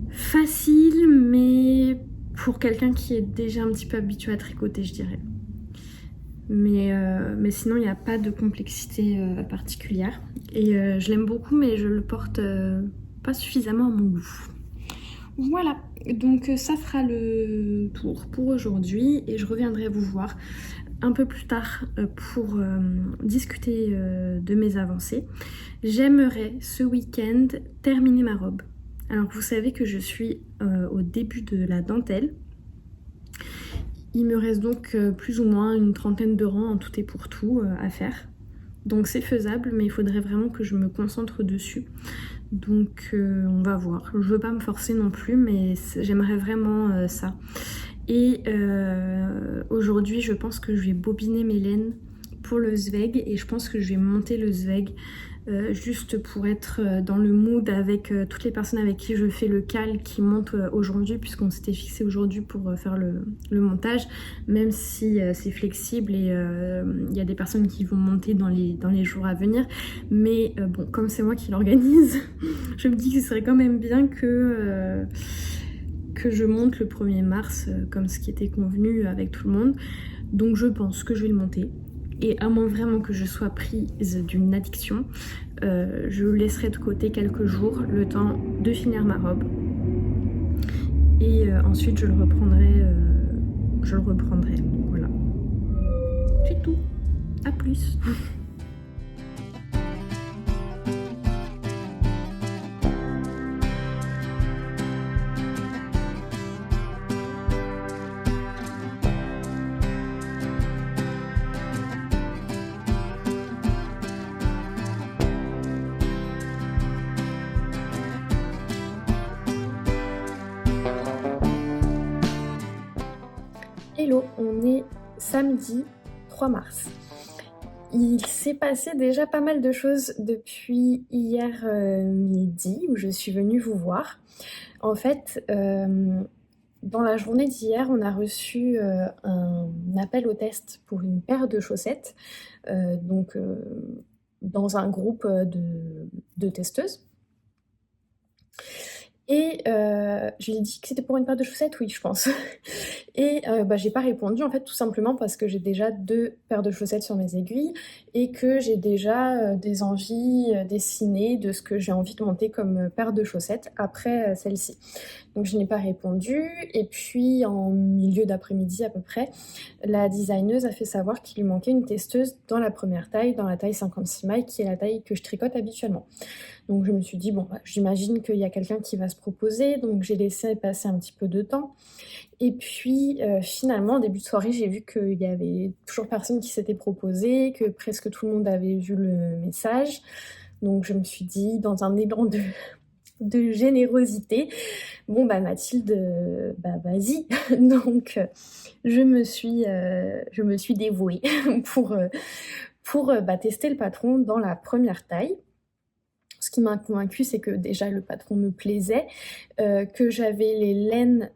facile, mais pour quelqu'un qui est déjà un petit peu habitué à tricoter, je dirais. Mais sinon il n'y a pas de complexité particulière. Et je l'aime beaucoup, mais je le porte pas suffisamment à mon goût. Voilà, donc ça fera le tour pour aujourd'hui et je reviendrai vous voir un peu plus tard pour discuter de mes avancées. J'aimerais ce week-end terminer ma robe. Alors vous savez que je suis au début de la dentelle. Il me reste donc plus ou moins une trentaine de rangs en tout et pour tout à faire. Donc c'est faisable, mais il faudrait vraiment que je me concentre dessus. Donc on va voir. Je veux pas me forcer non plus, mais j'aimerais vraiment ça. Et aujourd'hui, je pense que je vais bobiner mes laines pour le Zweig et je pense que je vais monter le Zweig juste pour être dans le mood avec toutes les personnes avec qui je fais le cal qui montent aujourd'hui, puisqu'on s'était fixé aujourd'hui pour faire le montage, même si c'est flexible et il y a des personnes qui vont monter dans les jours à venir. Mais bon, comme c'est moi qui l'organise, je me dis que ce serait quand même bien que je monte le 1er mars comme ce qui était convenu avec tout le monde. Donc je pense que je vais le monter. Et à moins vraiment que je sois prise d'une addiction, je le laisserai de côté quelques jours, le temps de finir ma robe. Et ensuite je le reprendrai. Voilà. C'est tout. À plus. Hello, on est samedi 3 mars. Il s'est passé déjà pas mal de choses depuis hier midi où je suis venue vous voir. En fait, dans la journée d'hier, on a reçu un appel au test pour une paire de chaussettes, donc dans un groupe de testeuses. Et je lui ai dit que c'était pour une paire de chaussettes, oui, je pense. Et j'ai pas répondu, en fait, tout simplement parce que j'ai déjà 2 paires de chaussettes sur mes aiguilles et que j'ai déjà des envies dessinées de ce que j'ai envie de monter comme paire de chaussettes après celle-ci. Donc je n'ai pas répondu. Et puis en milieu d'après-midi à peu près, la designeuse a fait savoir qu'il lui manquait une testeuse dans la première taille, dans la taille 56 mailles, qui est la taille que je tricote habituellement. Donc je me suis dit, bon, j'imagine qu'il y a quelqu'un qui va se proposer, donc j'ai laissé passer un petit peu de temps. Et puis finalement, en début de soirée, j'ai vu qu'il y avait toujours personne qui s'était proposé, que presque tout le monde avait vu le message. Donc je me suis dit, dans un élan de générosité, bon Mathilde, vas-y. Donc je me suis dévouée pour tester le patron dans la première taille. Ce qui m'a convaincue, c'est que déjà le patron me plaisait, que j'avais les laines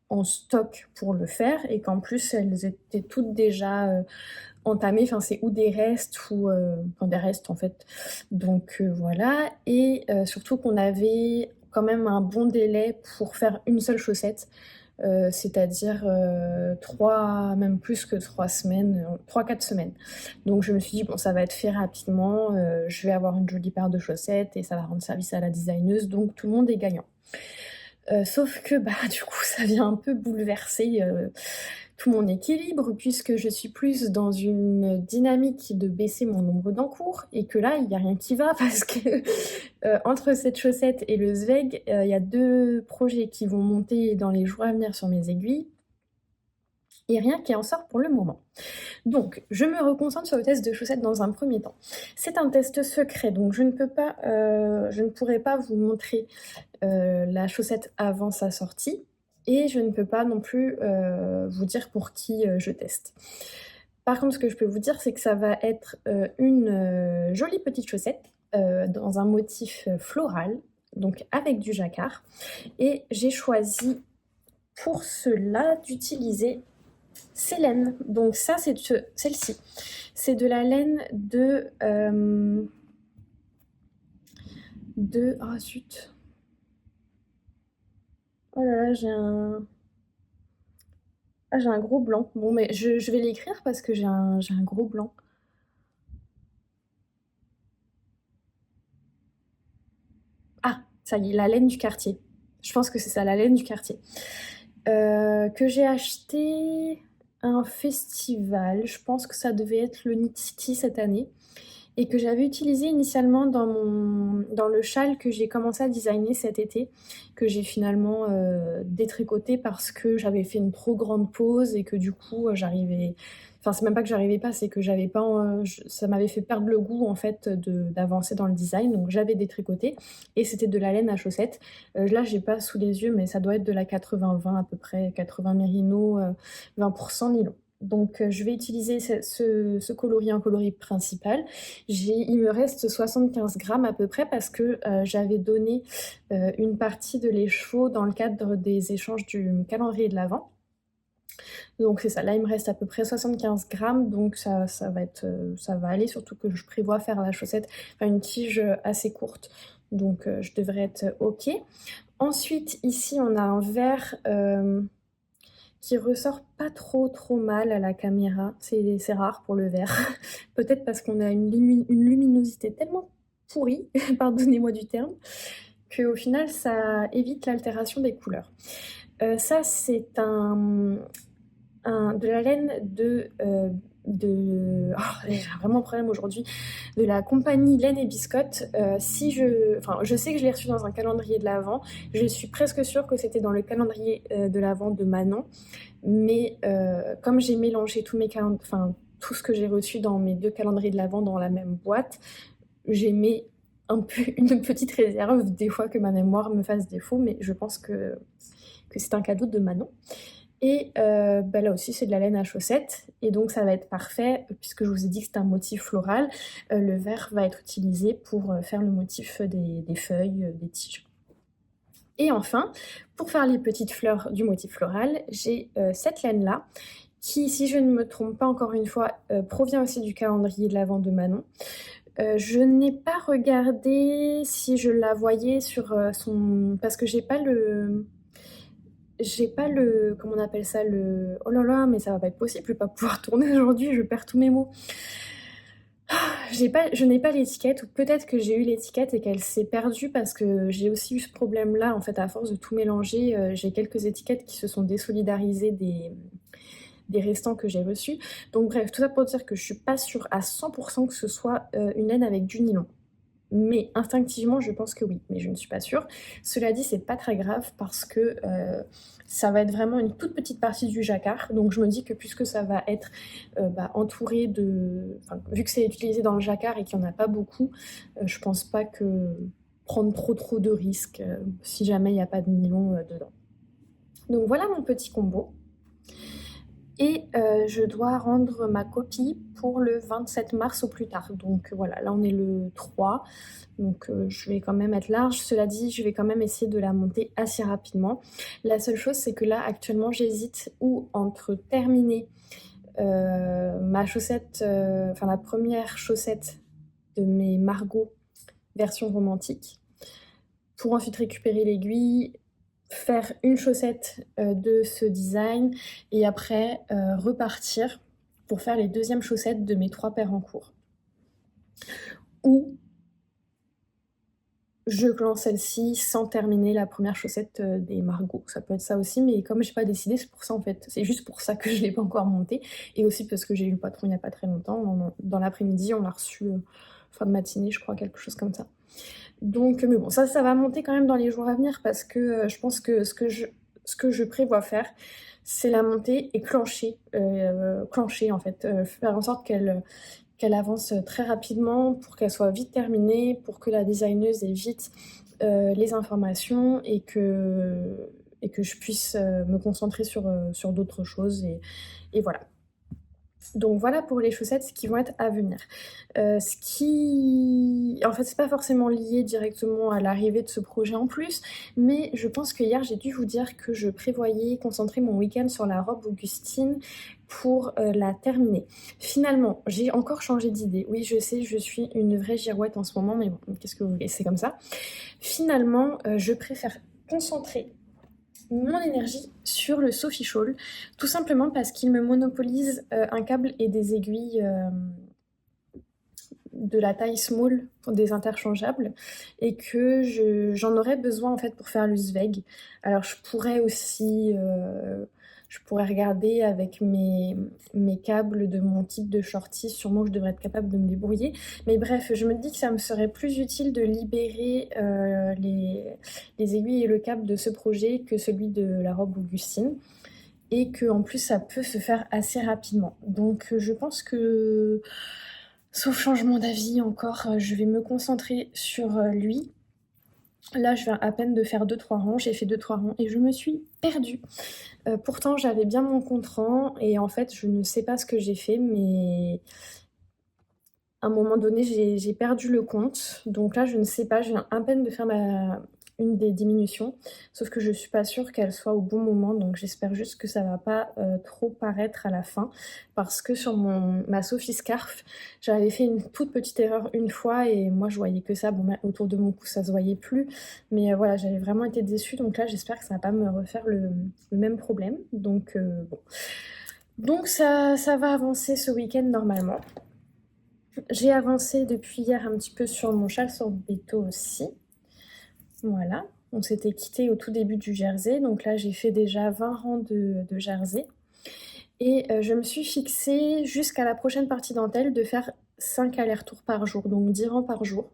en stock pour le faire et qu'en plus elles étaient toutes déjà entamées, enfin c'est ou des restes ou des restes en fait. Donc voilà, et surtout qu'on avait quand même un bon délai pour faire une seule chaussette. C'est-à-dire même plus que 3 semaines, 3-4 semaines. Donc je me suis dit, bon, ça va être fait rapidement, je vais avoir une jolie paire de chaussettes et ça va rendre service à la designeuse, donc tout le monde est gagnant. Sauf que du coup ça vient un peu bouleverser tout mon équilibre puisque je suis plus dans une dynamique de baisser mon nombre d'encours et que là il n'y a rien qui va parce que entre cette chaussette et le Zweig, il y a 2 projets qui vont monter dans les jours à venir sur mes aiguilles et rien qui en sort pour le moment. Donc, je me reconcentre sur le test de chaussettes dans un premier temps. C'est un test secret, donc je ne pourrai pas vous montrer la chaussette avant sa sortie et je ne peux pas non plus vous dire pour qui je teste. Par contre, ce que je peux vous dire, c'est que ça va être une jolie petite chaussette dans un motif floral, donc avec du jacquard. Et j'ai choisi pour cela d'utiliser ces laines. Donc ça, c'est celle-ci. C'est de la laine Ah zut. Oh là là, j'ai un gros blanc. Bon, mais je vais l'écrire parce que j'ai un gros blanc. Ah, ça y est, la laine du quartier. Je pense que c'est ça, la laine du quartier. Que j'ai acheté à un festival, je pense que ça devait être le Knit City cette année, et que j'avais utilisé initialement dans le châle que j'ai commencé à designer cet été, que j'ai finalement détricoté parce que j'avais fait une trop grande pause et que du coup j'arrivais. Enfin, c'est même pas que j'arrivais pas, c'est que j'avais pas. Ça m'avait fait perdre le goût en fait d'avancer dans le design, donc j'avais détricoté et c'était de la laine à chaussettes. Là, j'ai pas sous les yeux, mais ça doit être de la 80-20 à peu près, 80 mérino, 20% nylon. Donc je vais utiliser ce coloris en coloris principal. Il me reste 75 grammes à peu près parce que j'avais donné une partie de l'écheveau dans le cadre des échanges du calendrier de l'Avent. Donc c'est ça, là il me reste à peu près 75 grammes, donc ça va aller, surtout que je prévois faire la chaussette, enfin une tige assez courte, donc je devrais être ok. Ensuite ici on a un verre qui ressort pas trop mal à la caméra. C'est rare pour le verre. Peut-être parce qu'on a une luminosité tellement pourrie, pardonnez-moi du terme, qu'au final ça évite l'altération des couleurs. Ça c'est de la laine j'ai vraiment un problème aujourd'hui, de la compagnie Laine et Biscotte. Je sais que je l'ai reçu dans un calendrier de l'Avent. Je suis presque sûre que c'était dans le calendrier de l'Avent de Manon. Mais comme j'ai mélangé tout ce que j'ai reçu dans mes 2 calendriers de l'Avent dans la même boîte, j'ai mis une petite réserve des fois que ma mémoire me fasse défaut, mais je pense que c'est un cadeau de Manon. Et là aussi c'est de la laine à chaussettes et donc ça va être parfait puisque je vous ai dit que c'est un motif floral. Le vert va être utilisé pour faire le motif des feuilles, des tiges. Et enfin, pour faire les petites fleurs du motif floral, j'ai cette laine-là, qui, si je ne me trompe pas encore une fois, provient aussi du calendrier de l'Avent de Manon. Je n'ai pas regardé si je la voyais sur son... Parce que j'ai pas le... Comment on appelle ça, le... Oh là là, mais ça va pas être possible, je vais pas pouvoir tourner aujourd'hui, je perds tous mes mots. Je n'ai pas l'étiquette, ou peut-être que j'ai eu l'étiquette et qu'elle s'est perdue parce que j'ai aussi eu ce problème-là, en fait, à force de tout mélanger, j'ai quelques étiquettes qui se sont désolidarisées des restants que j'ai reçus. Donc bref, tout ça pour dire que je suis pas sûre à 100% que ce soit une laine avec du nylon. Mais instinctivement, je pense que oui, mais je ne suis pas sûre. Cela dit, c'est pas très grave parce que ça va être vraiment une toute petite partie du jacquard. Donc je me dis que puisque ça va être entouré de... Enfin, vu que c'est utilisé dans le jacquard et qu'il n'y en a pas beaucoup, je pense pas que prendre trop de risques si jamais il n'y a pas de nylon dedans. Donc voilà mon petit combo. Et je dois rendre ma copie pour le 27 mars au plus tard. Donc voilà, là on est le 3, donc je vais quand même être large. Cela dit, je vais quand même essayer de la monter assez rapidement. La seule chose, c'est que là actuellement j'hésite ou entre terminer ma chaussette, la première chaussette de mes Margot version romantique, pour ensuite récupérer l'aiguille, faire une chaussette de ce design et après repartir pour faire les deuxièmes chaussettes de mes 3 paires en cours. Ou je lance celle-ci sans terminer la première chaussette des Margot. Ça peut être ça aussi, mais comme j'ai pas décidé, c'est pour ça en fait. C'est juste pour ça que je l'ai pas encore montée. Et aussi parce que j'ai eu le patron il y a pas très longtemps. Dans l'après-midi, on l'a reçu fin de matinée, je crois, quelque chose comme ça. Donc, mais bon, ça va monter quand même dans les jours à venir parce que je pense que ce que je prévois faire, c'est la monter et clencher en fait, faire en sorte qu'elle avance très rapidement pour qu'elle soit vite terminée, pour que la designeuse ait vite les informations et que je puisse me concentrer sur d'autres choses et voilà. Donc voilà pour les chaussettes qui vont être à venir. En fait, c'est pas forcément lié directement à l'arrivée de ce projet en plus, mais je pense que hier j'ai dû vous dire que je prévoyais concentrer mon week-end sur la robe Augustine pour la terminer. Finalement, j'ai encore changé d'idée. Oui, je sais, je suis une vraie girouette en ce moment, mais bon, qu'est-ce que vous voulez, c'est comme ça. Finalement, je préfère concentrer mon énergie sur le Sophie Shawl, tout simplement parce qu'il me monopolise un câble et des aiguilles de la taille small, des interchangeables, et que j'en aurais besoin en fait pour faire le Zweig. Alors je pourrais aussi, je pourrais regarder avec mes câbles de mon type de shorty, sûrement je devrais être capable de me débrouiller. Mais bref, je me dis que ça me serait plus utile de libérer les aiguilles et le câble de ce projet que celui de la robe Augustine. Et que en plus ça peut se faire assez rapidement. Donc je pense que, sauf changement d'avis encore, je vais me concentrer sur lui. Là je viens à peine de faire 2-3 rangs, j'ai fait 2-3 rangs et je me suis perdue. Pourtant j'avais bien mon compte-rang et en fait je ne sais pas ce que j'ai fait, mais à un moment donné j'ai perdu le compte. Donc là je ne sais pas, je viens à peine de faire une des diminutions, sauf que je suis pas sûre qu'elle soit au bon moment, donc j'espère juste que ça va pas trop paraître à la fin, parce que sur ma Sophie Scarf, j'avais fait une toute petite erreur une fois et moi je voyais que ça, bon autour de mon cou ça se voyait plus, mais voilà, j'avais vraiment été déçue, donc là j'espère que ça va pas me refaire le même problème, donc bon. Donc ça va avancer ce week-end normalement. J'ai avancé depuis hier un petit peu sur mon châle sur Beto aussi. Voilà, on s'était quitté au tout début du jersey, donc là j'ai fait déjà 20 rangs de jersey. Et je me suis fixée jusqu'à la prochaine partie dentelle de faire 5 allers-retours par jour, donc 10 rangs par jour,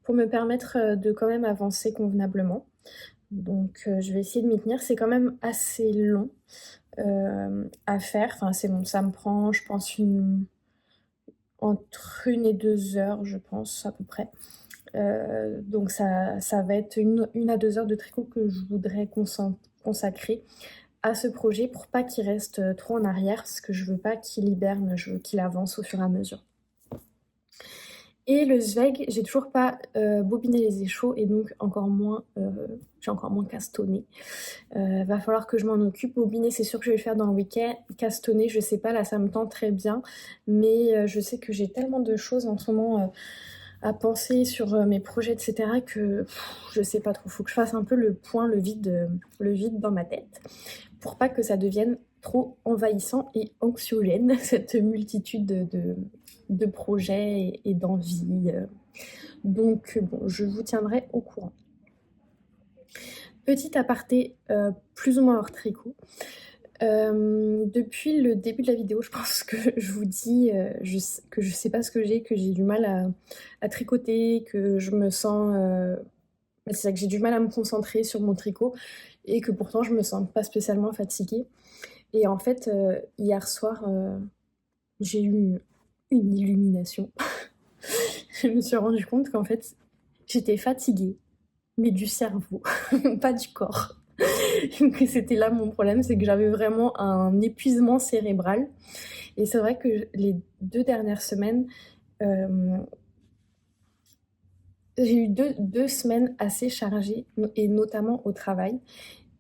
pour me permettre de quand même avancer convenablement. Donc je vais essayer de m'y tenir, c'est quand même assez long à faire, enfin c'est long, ça me prend je pense entre 1 et 2 heures je pense à peu près. Donc ça va être 1 à 2 heures de tricot que je voudrais consacrer à ce projet pour pas qu'il reste trop en arrière, parce que je veux pas qu'il hiberne, je veux qu'il avance au fur et à mesure. Et le Zweig, j'ai toujours pas bobiné les échos et donc j'ai encore moins castonné. Va falloir que je m'en occupe. Bobiner, c'est sûr que je vais le faire dans le week-end. Castonner, je sais pas, là ça me tente très bien, mais je sais que j'ai tellement de choses en ce moment à penser sur mes projets, etc., que je sais pas trop. Faut que je fasse un peu le point, le vide dans ma tête, pour pas que ça devienne trop envahissant et anxiogène, cette multitude de projets et d'envies. Donc bon, je vous tiendrai au courant. Petit aparté plus ou moins hors tricot. Depuis le début de la vidéo, je pense que je vous dis que je sais pas ce que j'ai du mal à tricoter, que je me sens... c'est ça, que j'ai du mal à me concentrer sur mon tricot et que pourtant je me sens pas spécialement fatiguée. Et en fait, hier soir, j'ai eu une illumination. Je me suis rendu compte qu'en fait, j'étais fatiguée, mais du cerveau, pas du corps. Donc c'était là mon problème, c'est que j'avais vraiment un épuisement cérébral. Et c'est vrai que les 2 dernières semaines, j'ai eu deux semaines assez chargées, et notamment au travail.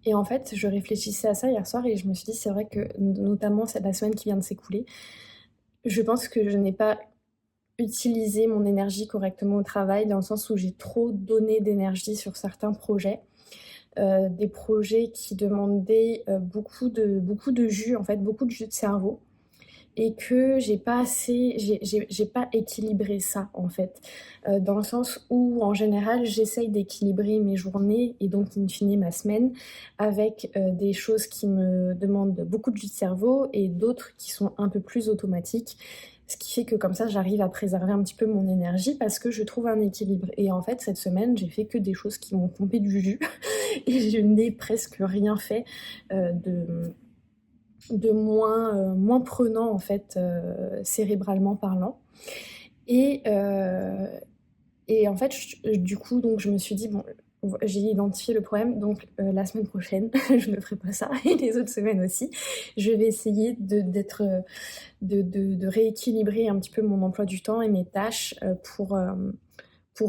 Et en fait, je réfléchissais à ça hier soir et je me suis dit, c'est vrai que notamment c'est la semaine qui vient de s'écouler, je pense que je n'ai pas utilisé mon énergie correctement au travail, dans le sens où j'ai trop donné d'énergie sur certains projets. Des projets qui demandaient beaucoup de jus, en fait, beaucoup de jus de cerveau, et que j'ai pas équilibré ça, en fait, dans le sens où en général j'essaye d'équilibrer mes journées et donc in fine ma semaine avec des choses qui me demandent beaucoup de jus de cerveau et d'autres qui sont un peu plus automatiques. Ce qui fait que comme ça, j'arrive à préserver un petit peu mon énergie parce que je trouve un équilibre. Et en fait, cette semaine, j'ai fait que des choses qui m'ont pompé du jus et je n'ai presque rien fait de moins prenant, en fait, cérébralement parlant. Et en fait, du coup, donc, je me suis dit, bon, j'ai identifié le problème, donc la semaine prochaine, je ne ferai pas ça, et les autres semaines aussi. Je vais essayer de rééquilibrer un petit peu mon emploi du temps et mes tâches pour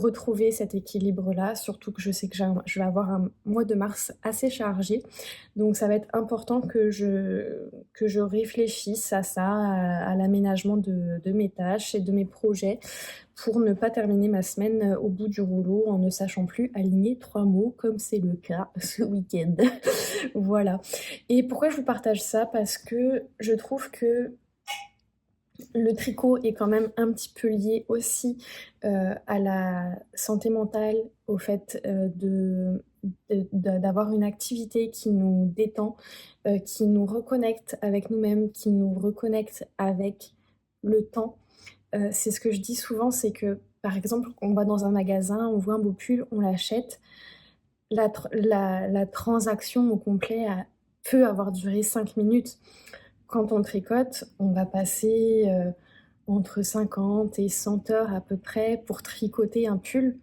retrouver cet équilibre-là, surtout que je sais que je vais avoir un mois de mars assez chargé. Donc ça va être important que je réfléchisse à ça, à l'aménagement de mes tâches et de mes projets, pour ne pas terminer ma semaine au bout du rouleau en ne sachant plus aligner 3 mots, comme c'est le cas ce week-end. Voilà. Et pourquoi je vous partage ça? Parce que je trouve que Le tricot est quand même un petit peu lié aussi à la santé mentale, au fait d'avoir une activité qui nous détend, qui nous reconnecte avec nous-mêmes, qui nous reconnecte avec le temps. C'est ce que je dis souvent, c'est que par exemple, on va dans un magasin, on voit un beau pull, on l'achète. La transaction au complet peut avoir duré 5 minutes. Quand on tricote, on va passer entre 50 et 100 heures à peu près pour tricoter un pull.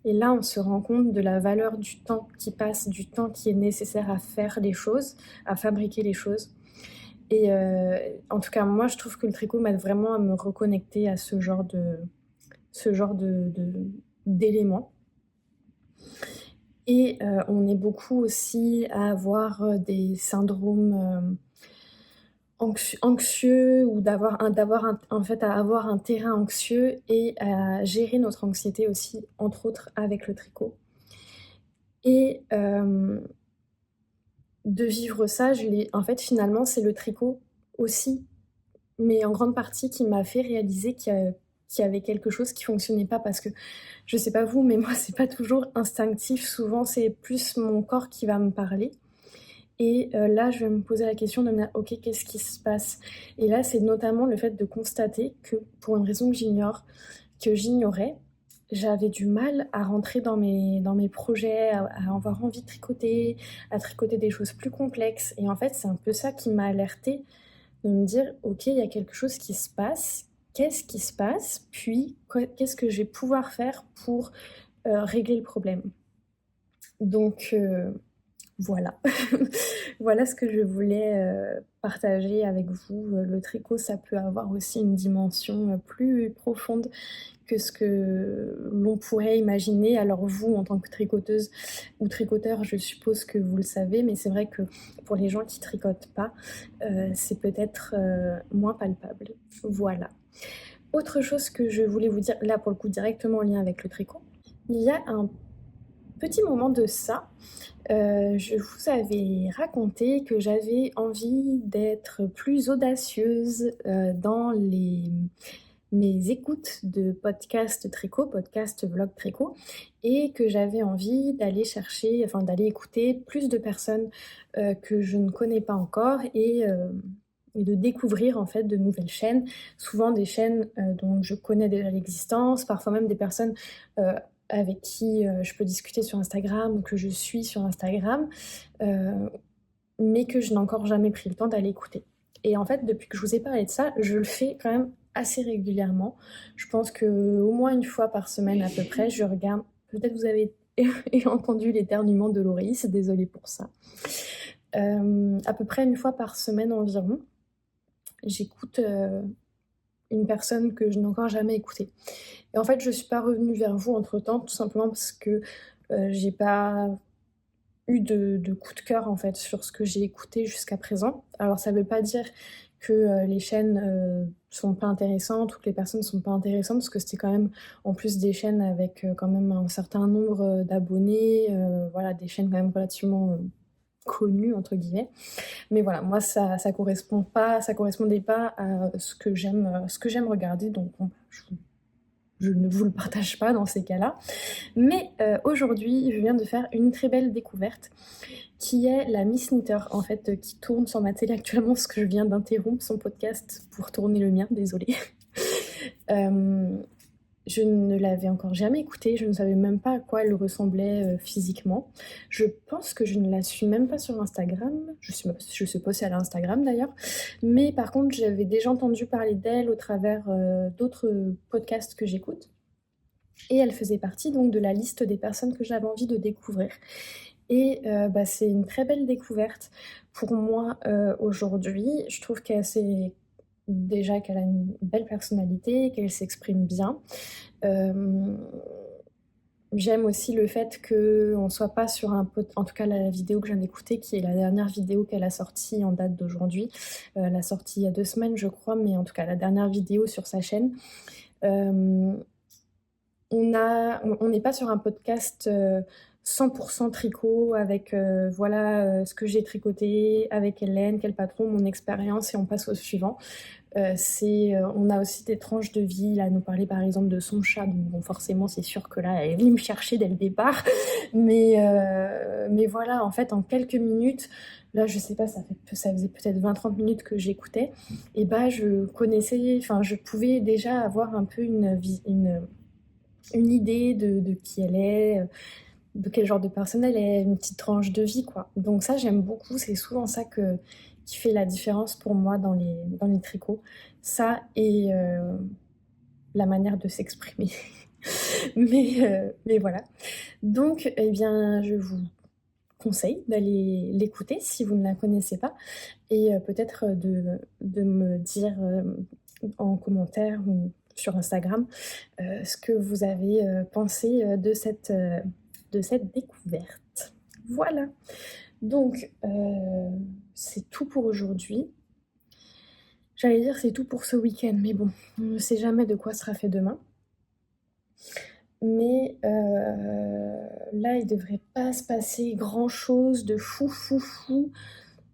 Et là, on se rend compte de la valeur du temps qui passe, du temps qui est nécessaire à faire les choses, à fabriquer les choses. Et en tout cas, moi, je trouve que le tricot m'aide vraiment à me reconnecter à d'éléments. Et on est beaucoup aussi à avoir des syndromes anxieux ou en fait, à avoir un terrain anxieux et à gérer notre anxiété aussi, entre autres avec le tricot. Et de vivre ça, en fait, finalement, c'est le tricot aussi, mais en grande partie qui m'a fait réaliser qu'il y avait quelque chose qui fonctionnait pas parce que, je sais pas vous, mais moi, c'est pas toujours instinctif. Souvent, c'est plus mon corps qui va me parler. Et là, je vais me poser la question de me dire, ok, qu'est-ce qui se passe? Et là, c'est notamment le fait de constater que, pour une raison que j'ignorais, j'avais du mal à rentrer dans mes projets, à avoir envie de tricoter, à tricoter des choses plus complexes. Et en fait, c'est un peu ça qui m'a alertée, de me dire, ok, il y a quelque chose qui se passe. Qu'est-ce qui se passe? Puis, qu'est-ce que je vais pouvoir faire pour régler le problème? Donc, voilà. Voilà ce que je voulais partager avec vous. Le tricot, ça peut avoir aussi une dimension plus profonde que ce que l'on pourrait imaginer. Alors vous, en tant que tricoteuse ou tricoteur, je suppose que vous le savez, mais c'est vrai que pour les gens qui tricotent pas, c'est peut-être moins palpable. Voilà. Autre chose que je voulais vous dire, là pour le coup directement en lien avec le tricot, il y a un petit moment de ça, je vous avais raconté que j'avais envie d'être plus audacieuse dans mes écoutes de podcasts tricot, podcast vlog tricot, et que j'avais envie d'aller chercher, enfin d'aller écouter plus de personnes que je ne connais pas encore et de découvrir en fait de nouvelles chaînes, souvent des chaînes dont je connais déjà l'existence, parfois même des personnes avec qui je peux discuter sur Instagram ou que je suis sur Instagram, mais que je n'ai encore jamais pris le temps d'aller écouter. Et en fait, depuis que je vous ai parlé de ça, je le fais quand même assez régulièrement. Je pense qu'au moins une fois par semaine à peu près, je regarde. Peut-être vous avez entendu l'éternuement de Loris, désolée pour ça. À peu près une fois par semaine environ, j'écoute une personne que je n'ai encore jamais écoutée. Et en fait, je ne suis pas revenue vers vous entre-temps, tout simplement parce que j'ai pas eu de coup de cœur en fait sur ce que j'ai écouté jusqu'à présent. Alors ça veut pas dire que les chaînes sont pas intéressantes ou que les personnes sont pas intéressantes, parce que c'était quand même en plus des chaînes avec quand même un certain nombre d'abonnés, voilà, des chaînes quand même relativement connues entre guillemets. Mais voilà, moi ça correspondait pas à ce que j'aime regarder, donc bon, je ne vous le partage pas dans ces cas-là. Mais aujourd'hui, je viens de faire une très belle découverte qui est la Miss Knitter, en fait, qui tourne sur ma télé actuellement, parce que je viens d'interrompre son podcast pour tourner le mien, désolée. Je ne l'avais encore jamais écoutée, je ne savais même pas à quoi elle ressemblait physiquement. Je pense que je ne la suis même pas sur Instagram, je sais pas si elle a Instagram d'ailleurs, mais par contre j'avais déjà entendu parler d'elle au travers d'autres podcasts que j'écoute. Et elle faisait partie donc de la liste des personnes que j'avais envie de découvrir. Et c'est une très belle découverte pour moi aujourd'hui. Je trouve qu'elle a une belle personnalité, qu'elle s'exprime bien. J'aime aussi le fait qu'on ne soit pas sur en tout cas la vidéo que je viens d'écouter, qui est la dernière vidéo qu'elle a sortie en date d'aujourd'hui. Elle a sorti il y a 2 semaines je crois, mais en tout cas la dernière vidéo sur sa chaîne. On n'est pas sur un podcast 100% tricot avec ce que j'ai tricoté avec Hélène, quel patron, mon expérience, et on passe au suivant. On a aussi des tranches de vie. Là, elle nous parlait par exemple de son chat. Donc, bon, forcément, c'est sûr que là, elle est venue me chercher dès le départ. Mais voilà, en fait, en quelques minutes, là, je sais pas, ça faisait peut-être 20-30 minutes que j'écoutais. Et bah, je pouvais déjà avoir un peu une idée de qui elle est, de quel genre de personne elle est, une petite tranche de vie, quoi. Donc ça, j'aime beaucoup. C'est souvent ça qui fait la différence pour moi dans les tricots. Ça et la manière de s'exprimer. Mais voilà. Donc, eh bien, je vous conseille d'aller l'écouter si vous ne la connaissez pas et peut-être de me dire en commentaire ou sur Instagram ce que vous avez pensé de cette découverte. Voilà, donc c'est tout pour aujourd'hui. J'allais dire c'est tout pour ce week-end, mais bon, on ne sait jamais de quoi sera fait demain. Mais là, il devrait pas se passer grand-chose de fou,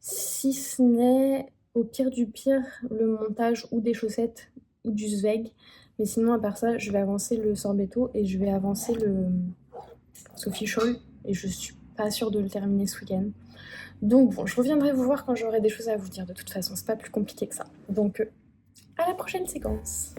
si ce n'est, au pire du pire, le montage ou des chaussettes ou du zweig. Mais sinon, à part ça, je vais avancer le sorbetto et je vais avancer le Sophie Scholl. Et je suis pas sûre de le terminer ce week-end. Donc bon, je reviendrai vous voir quand j'aurai des choses à vous dire. De toute façon, c'est pas plus compliqué que ça. Donc, à la prochaine séquence.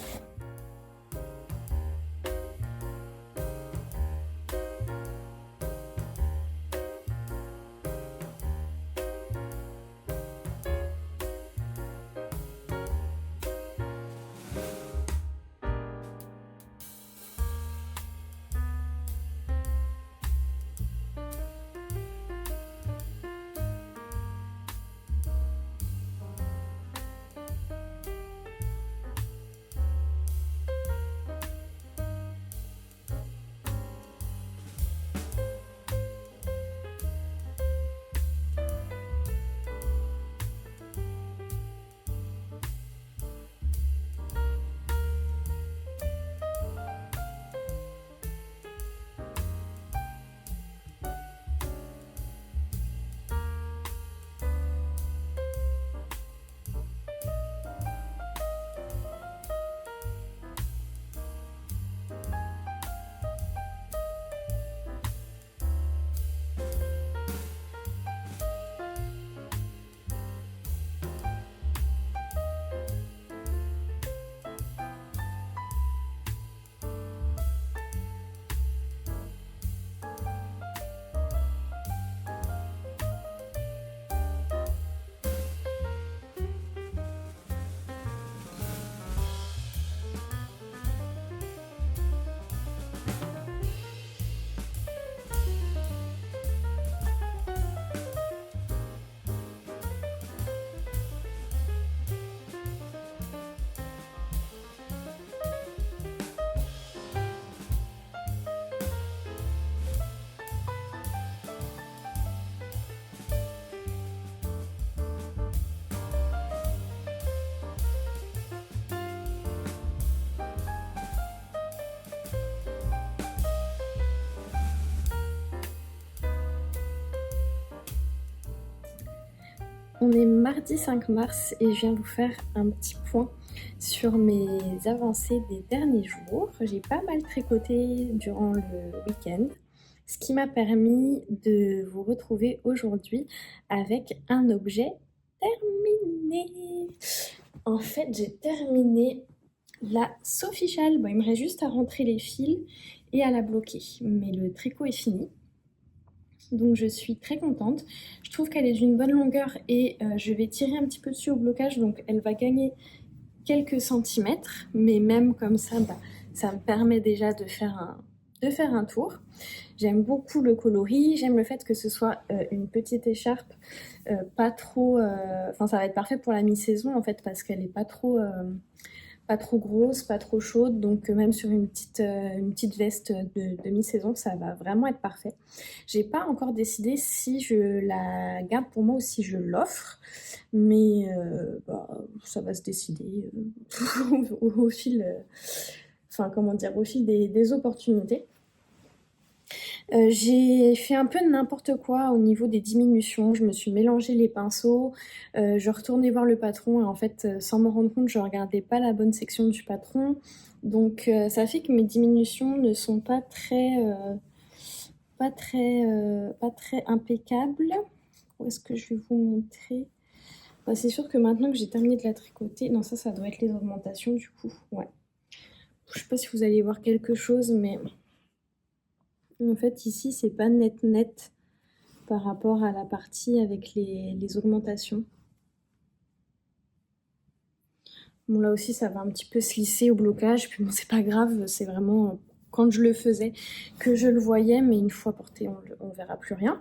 On est mardi 5 mars et je viens vous faire un petit point sur mes avancées des derniers jours. J'ai pas mal tricoté durant le week-end, ce qui m'a permis de vous retrouver aujourd'hui avec un objet terminé. En fait, j'ai terminé la Sophie Châle. Bon, il me reste juste à rentrer les fils et à la bloquer, mais le tricot est fini. Donc je suis très contente. Je trouve qu'elle est d'une bonne longueur et je vais tirer un petit peu dessus au blocage, donc elle va gagner quelques centimètres, mais même comme ça, ça me permet déjà de faire un tour. J'aime beaucoup le coloris, j'aime le fait que ce soit une petite écharpe, pas trop... Enfin, ça va être parfait pour la mi-saison en fait, parce qu'elle est pas trop grosse, pas trop chaude, donc même sur une petite veste de mi-saison, ça va vraiment être parfait. J'ai pas encore décidé si je la garde pour moi ou si je l'offre, mais ça va se décider au fil, au fil des opportunités. J'ai fait un peu n'importe quoi au niveau des diminutions. Je me suis mélangé les pinceaux. Je retournais voir le patron et en fait, sans m'en rendre compte, je regardais pas la bonne section du patron. Donc, ça fait que mes diminutions ne sont pas très impeccables. Où est-ce que je vais vous montrer? Bah, c'est sûr que maintenant que j'ai terminé de la tricoter, non, ça doit être les augmentations du coup. Ouais. Je sais pas si vous allez voir quelque chose, mais en fait, ici, c'est pas net par rapport à la partie avec les augmentations. Bon, là aussi, ça va un petit peu se lisser au blocage. Puis bon, c'est pas grave, c'est vraiment quand je le faisais que je le voyais, mais une fois porté, on verra plus rien.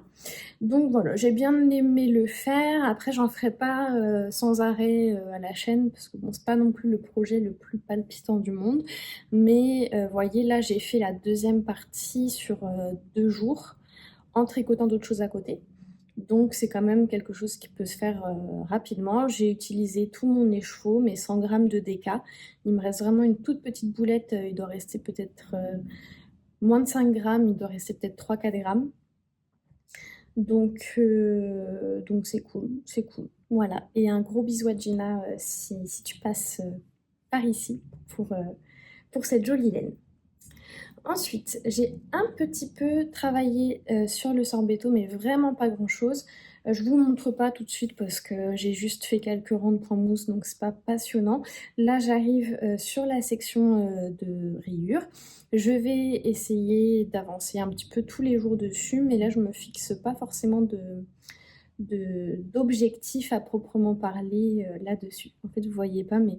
Donc voilà, j'ai bien aimé le faire. Après, j'en ferai pas sans arrêt à la chaîne, parce que bon, c'est pas non plus le projet le plus palpitant du monde. Mais voyez, là, j'ai fait la deuxième partie sur 2 jours, en tricotant d'autres choses à côté. Donc c'est quand même quelque chose qui peut se faire rapidement. J'ai utilisé tout mon écheveau, mes 100 grammes de déca. Il me reste vraiment une toute petite boulette. Il doit rester peut-être moins de 5 grammes. Il doit rester peut-être 3-4 grammes. Donc c'est cool, c'est cool. Voilà. Et un gros bisou à Gina si tu passes par ici pour cette jolie laine. Ensuite, j'ai un petit peu travaillé sur le sorbetto, mais vraiment pas grand-chose. Je vous montre pas tout de suite parce que j'ai juste fait quelques rangs de point mousse, donc c'est pas passionnant. Là, j'arrive sur la section de rayures. Je vais essayer d'avancer un petit peu tous les jours dessus, mais là, je me fixe pas forcément d'objectif à proprement parler là-dessus. En fait, vous voyez pas, mais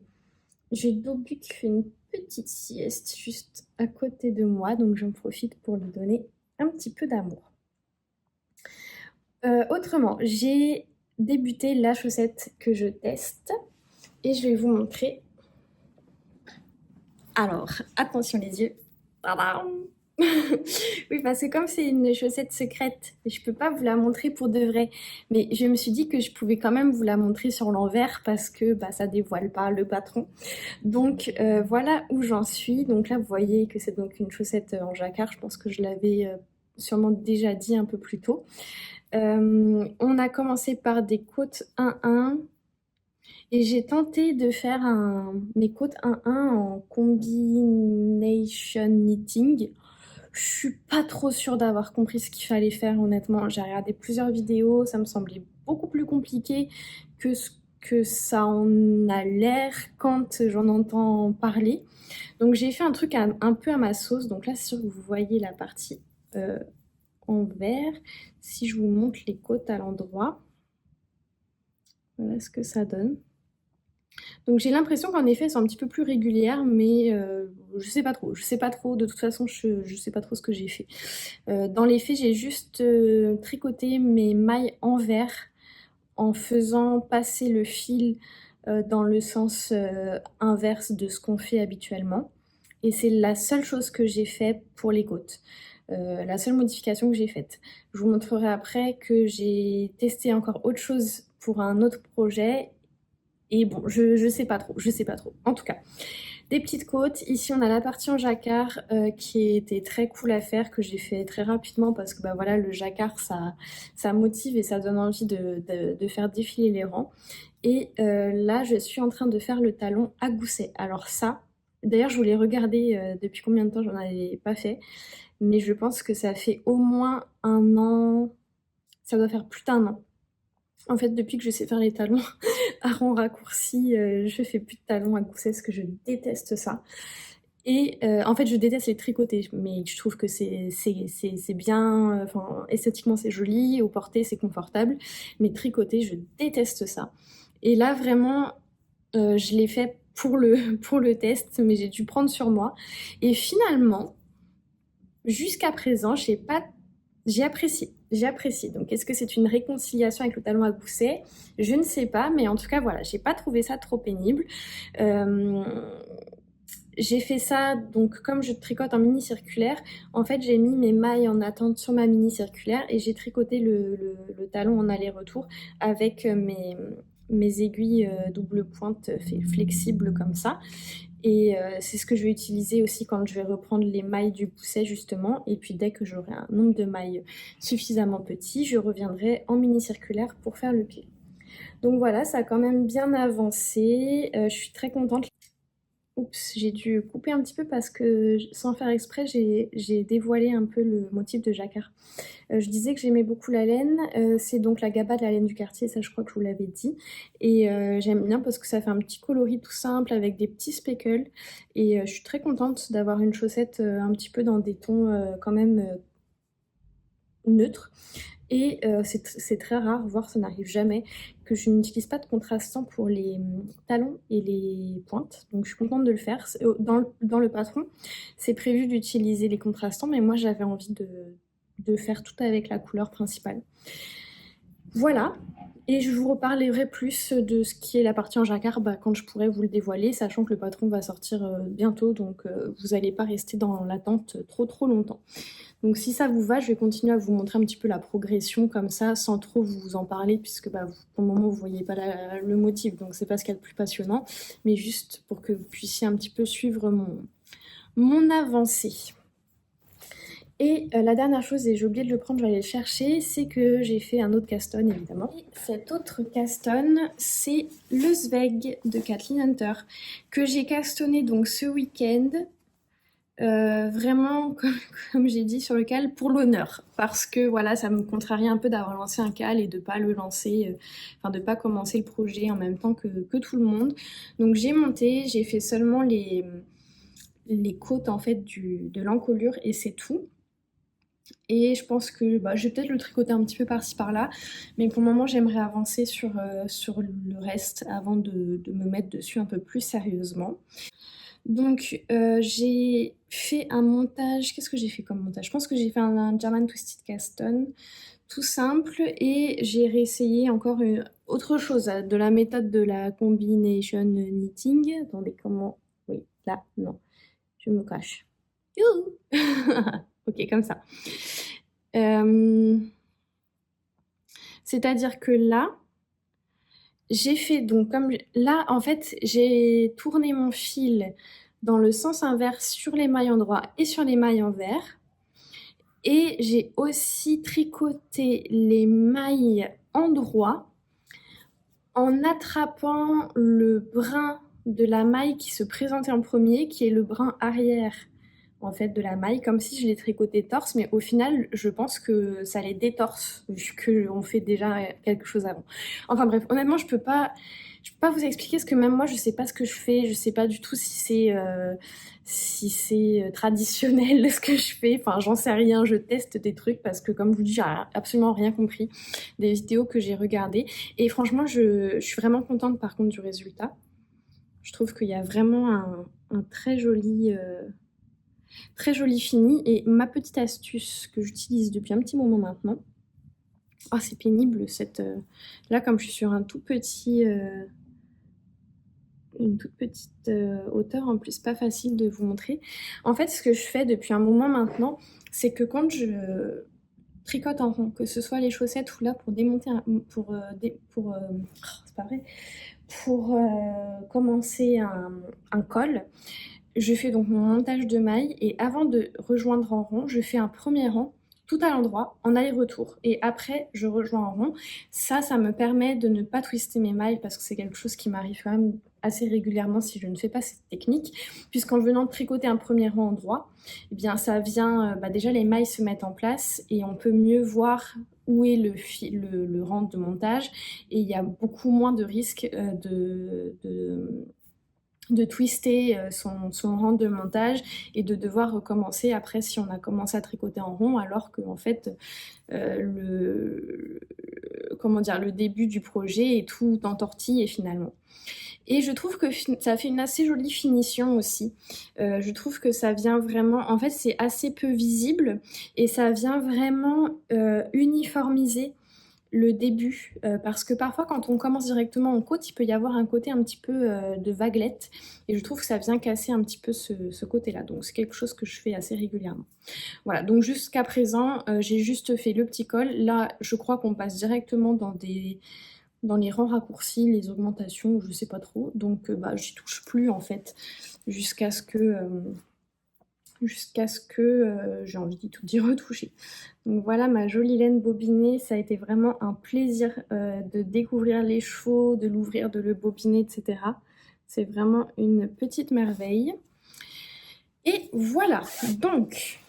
j'ai Dobu qui fait une petite sieste juste à côté de moi, donc j'en profite pour lui donner un petit peu d'amour. Autrement, j'ai débuté la chaussette que je teste et je vais vous montrer. Alors, attention les yeux. Tadam. Oui, parce que comme c'est une chaussette secrète, je peux pas vous la montrer pour de vrai. Mais je me suis dit que je pouvais quand même vous la montrer sur l'envers parce que bah, ça dévoile pas le patron. Donc voilà où j'en suis. Donc là, vous voyez que c'est donc une chaussette en jacquard. Je pense que je l'avais sûrement déjà dit un peu plus tôt. On a commencé par des côtes 1-1. Et j'ai tenté de faire mes côtes 1-1 en combination knitting. Je suis pas trop sûre d'avoir compris ce qu'il fallait faire, honnêtement. J'ai regardé plusieurs vidéos, ça me semblait beaucoup plus compliqué que ce que ça en a l'air quand j'en entends parler. Donc j'ai fait un truc un peu à ma sauce. Donc là, c'est sûr que vous voyez la partie en vert. Si je vous montre les côtes à l'endroit, voilà ce que ça donne. Donc j'ai l'impression qu'en effet, elles sont un petit peu plus régulières, mais je sais pas trop. Je sais pas trop. De toute façon, je sais pas trop ce que j'ai fait. Dans les faits, j'ai juste tricoté mes mailles en vert en faisant passer le fil dans le sens inverse de ce qu'on fait habituellement. Et c'est la seule chose que j'ai fait pour les côtes. La seule modification que j'ai faite. Je vous montrerai après que j'ai testé encore autre chose pour un autre projet. Et bon, je sais pas trop, je sais pas trop. En tout cas, des petites côtes. Ici, on a la partie en jacquard qui était très cool à faire, que j'ai fait très rapidement parce que bah voilà, le jacquard, ça motive et ça donne envie de faire défiler les rangs. Et là, je suis en train de faire le talon à gousset. Alors ça, d'ailleurs, je voulais regarder depuis combien de temps j'en avais pas fait, mais je pense que ça fait au moins 1 an. Ça doit faire plus d'1 an. En fait, depuis que je sais faire les talons à rang raccourci, je fais plus de talons à gousset parce que je déteste ça. Et en fait, je déteste les tricoter, mais je trouve que c'est bien, enfin, esthétiquement c'est joli, au porté c'est confortable, mais tricoter, je déteste ça. Et là, vraiment, je l'ai fait pour le test, mais j'ai dû prendre sur moi. Et finalement, jusqu'à présent, j'ai apprécié. J'ai apprécié. Donc, est-ce que c'est une réconciliation avec le talon à gousset? Je ne sais pas, mais en tout cas, voilà, j'ai pas trouvé ça trop pénible. J'ai fait ça, donc comme je tricote en mini circulaire, en fait j'ai mis mes mailles en attente sur ma mini circulaire et j'ai tricoté le talon en aller-retour avec mes aiguilles double pointe flexibles comme ça. Et c'est ce que je vais utiliser aussi quand je vais reprendre les mailles du gousset justement. Et puis dès que j'aurai un nombre de mailles suffisamment petit, je reviendrai en mini circulaire pour faire le pli. Donc voilà, ça a quand même bien avancé. Je suis très contente. Oups, j'ai dû couper un petit peu parce que sans faire exprès, j'ai dévoilé un peu le motif de jacquard. Je disais que j'aimais beaucoup la laine, c'est donc la GABA de la laine du quartier, ça je crois que je vous l'avais dit. Et j'aime bien parce que ça fait un petit coloris tout simple avec des petits speckles. Et je suis très contente d'avoir une chaussette un petit peu dans des tons quand même neutres. Et c'est très rare, voire ça n'arrive jamais, que je n'utilise pas de contrastant pour les talons et les pointes. Donc je suis contente de le faire. Dans le patron, c'est prévu d'utiliser les contrastants, mais moi j'avais envie de faire tout avec la couleur principale. Voilà. Et je vous reparlerai plus de ce qui est la partie en jacquard quand je pourrai vous le dévoiler, sachant que le patron va sortir bientôt, donc vous n'allez pas rester dans l'attente trop longtemps. Donc si ça vous va, je vais continuer à vous montrer un petit peu la progression comme ça, sans trop vous en parler, puisque pour le moment vous ne voyez pas le motif, donc c'est pas ce qu'il y a de plus passionnant, mais juste pour que vous puissiez un petit peu suivre mon avancée. Et la dernière chose, et j'ai oublié de le prendre, je vais aller le chercher, c'est que j'ai fait un autre caston évidemment. Et cet autre caston, c'est le Zweig de Kathleen Hunter, que j'ai castonné donc ce week-end. Vraiment, comme j'ai dit sur le cal, pour l'honneur. Parce que voilà, ça me contrarie un peu d'avoir lancé un cal et de pas le lancer, de pas commencer le projet en même temps que tout le monde. Donc j'ai monté, j'ai fait seulement les côtes en fait de l'encolure et c'est tout. Et je pense que je vais peut-être le tricoter un petit peu par-ci par-là, mais pour le moment j'aimerais avancer sur le reste avant de me mettre dessus un peu plus sérieusement. Donc j'ai fait un montage, qu'est-ce que j'ai fait comme montage? Je pense que j'ai fait un German Twisted Caston, tout simple, et j'ai réessayé encore autre chose, de la méthode de la combination knitting. Attendez, comment? Oui, là, non, je me cache. Youhou. Ok, comme ça. C'est-à-dire que là, j'ai fait donc comme là en fait j'ai tourné mon fil dans le sens inverse sur les mailles endroits et sur les mailles envers, et j'ai aussi tricoté les mailles endroits en attrapant le brin de la maille qui se présentait en premier, qui est le brin arrière en fait de la maille, comme si je l'ai tricoté torse, mais au final je pense que ça les détorse vu qu'on fait déjà quelque chose avant. Enfin bref, honnêtement je peux pas vous expliquer, parce que même moi je sais pas ce que je fais, je sais pas du tout si c'est traditionnel ce que je fais, enfin j'en sais rien, je teste des trucs parce que comme je vous dis j'ai absolument rien compris des vidéos que j'ai regardées, et franchement je suis vraiment contente par contre du résultat. Je trouve qu'il y a vraiment un très joli fini. Et ma petite astuce que j'utilise depuis un petit moment maintenant, c'est pénible là comme je suis sur un tout petit une toute petite hauteur, en plus pas facile de vous montrer. En fait ce que je fais depuis un moment maintenant, c'est que quand je tricote en rond, que ce soit les chaussettes ou là pour démonter c'est pas vrai, pour commencer un col, je fais donc mon montage de mailles, et avant de rejoindre en rond, je fais un premier rang tout à l'endroit en aller-retour, et après je rejoins en rond. Ça me permet de ne pas twister mes mailles, parce que c'est quelque chose qui m'arrive quand même assez régulièrement si je ne fais pas cette technique, puisqu'en venant de tricoter un premier rang endroit, eh bien ça vient, déjà les mailles se mettent en place et on peut mieux voir où est le rang de montage, et il y a beaucoup moins de risques de twister son rang de montage et de devoir recommencer après si on a commencé à tricoter en rond, alors que en fait le début du projet est tout entortillé finalement. Et je trouve que ça fait une assez jolie finition aussi. Je trouve que ça vient vraiment, en fait c'est assez peu visible et ça vient vraiment uniformiser le début, parce que parfois quand on commence directement en côte, il peut y avoir un côté un petit peu de vaguelette, et je trouve que ça vient casser un petit peu ce côté-là, donc c'est quelque chose que je fais assez régulièrement. Voilà, donc jusqu'à présent, j'ai juste fait le petit col. Là, je crois qu'on passe directement dans des dans les rangs raccourcis, les augmentations, je sais pas trop. Donc j'y touche plus en fait jusqu'à ce que j'ai envie d'y retoucher. Donc voilà ma jolie laine bobinée, ça a été vraiment un plaisir de découvrir les chevaux, de l'ouvrir, de le bobiner, etc. C'est vraiment une petite merveille. Et voilà, donc,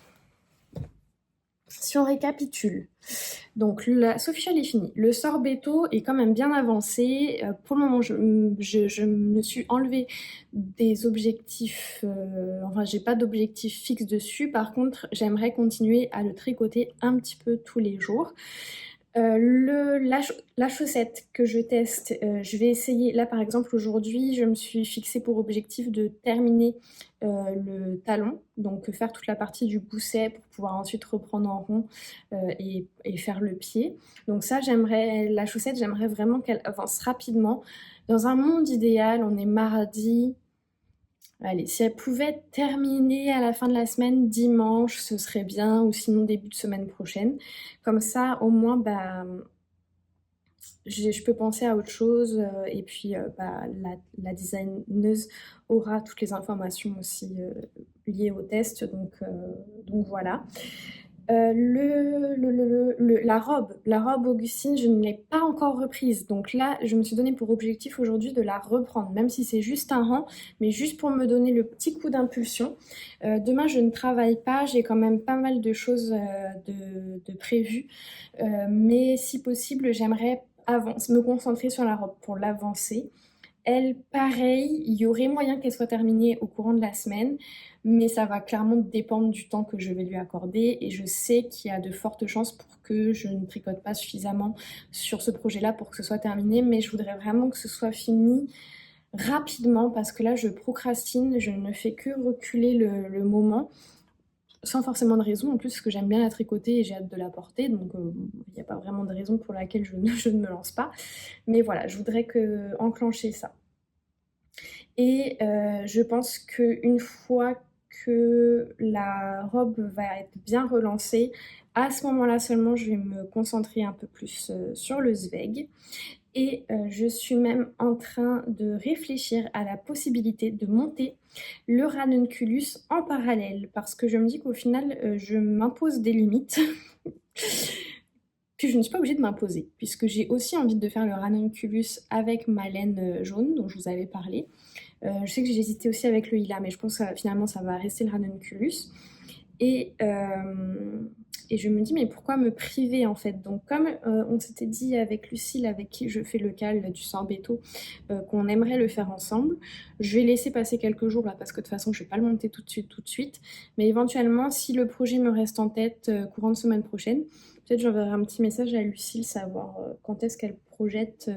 si on récapitule, donc la Sofichal est finie. Le sorbetto est quand même bien avancé. Pour le moment, je me suis enlevé des objectifs, enfin j'ai pas d'objectif fixe dessus. Par contre, j'aimerais continuer à le tricoter un petit peu tous les jours. La chaussette que je teste, je vais essayer, là par exemple aujourd'hui je me suis fixée pour objectif de terminer le talon, donc faire toute la partie du gousset pour pouvoir ensuite reprendre en rond et faire le pied. Donc ça la chaussette j'aimerais vraiment qu'elle avance rapidement. Dans un monde idéal, on est mardi. Allez, si elle pouvait terminer à la fin de la semaine, dimanche, ce serait bien, ou sinon début de semaine prochaine. Comme ça, au moins, je peux penser à autre chose, et puis la designeuse aura toutes les informations aussi liées au test, donc voilà. La robe Augustine, je ne l'ai pas encore reprise. Donc là, je me suis donné pour objectif aujourd'hui de la reprendre, même si c'est juste un rang, mais juste pour me donner le petit coup d'impulsion. Demain, je ne travaille pas, j'ai quand même pas mal de choses de prévues. Mais si possible, j'aimerais me concentrer sur la robe pour l'avancer. Elle, pareil, il y aurait moyen qu'elle soit terminée au courant de la semaine, mais ça va clairement dépendre du temps que je vais lui accorder et je sais qu'il y a de fortes chances pour que je ne tricote pas suffisamment sur ce projet-là pour que ce soit terminé, mais je voudrais vraiment que ce soit fini rapidement parce que là je procrastine, je ne fais que reculer le moment sans forcément de raison en plus parce que j'aime bien la tricoter et j'ai hâte de la porter, donc il n'y a pas vraiment de raison pour laquelle je ne me lance pas, mais voilà, je voudrais enclencher ça. Et je pense qu'une fois que la robe va être bien relancée, à ce moment-là seulement, je vais me concentrer un peu plus sur le Zweig. Et je suis même en train de réfléchir à la possibilité de monter le ranunculus en parallèle parce que je me dis qu'au final, je m'impose des limites. Puis je ne suis pas obligée de m'imposer puisque j'ai aussi envie de faire le ranunculus avec ma laine jaune dont je vous avais parlé. Je sais que j'ai hésité aussi avec le Hila, mais je pense que finalement ça va rester le ranunculus. Et je me dis, mais pourquoi me priver en fait? Donc comme on s'était dit avec Lucille, avec qui je fais le cal du sorbetto, qu'on aimerait le faire ensemble, je vais laisser passer quelques jours là, parce que de toute façon je ne vais pas le monter tout de suite. Mais éventuellement, si le projet me reste en tête courant de semaine prochaine, peut-être j'enverrai un petit message à Lucille, savoir quand est-ce qu'elle projette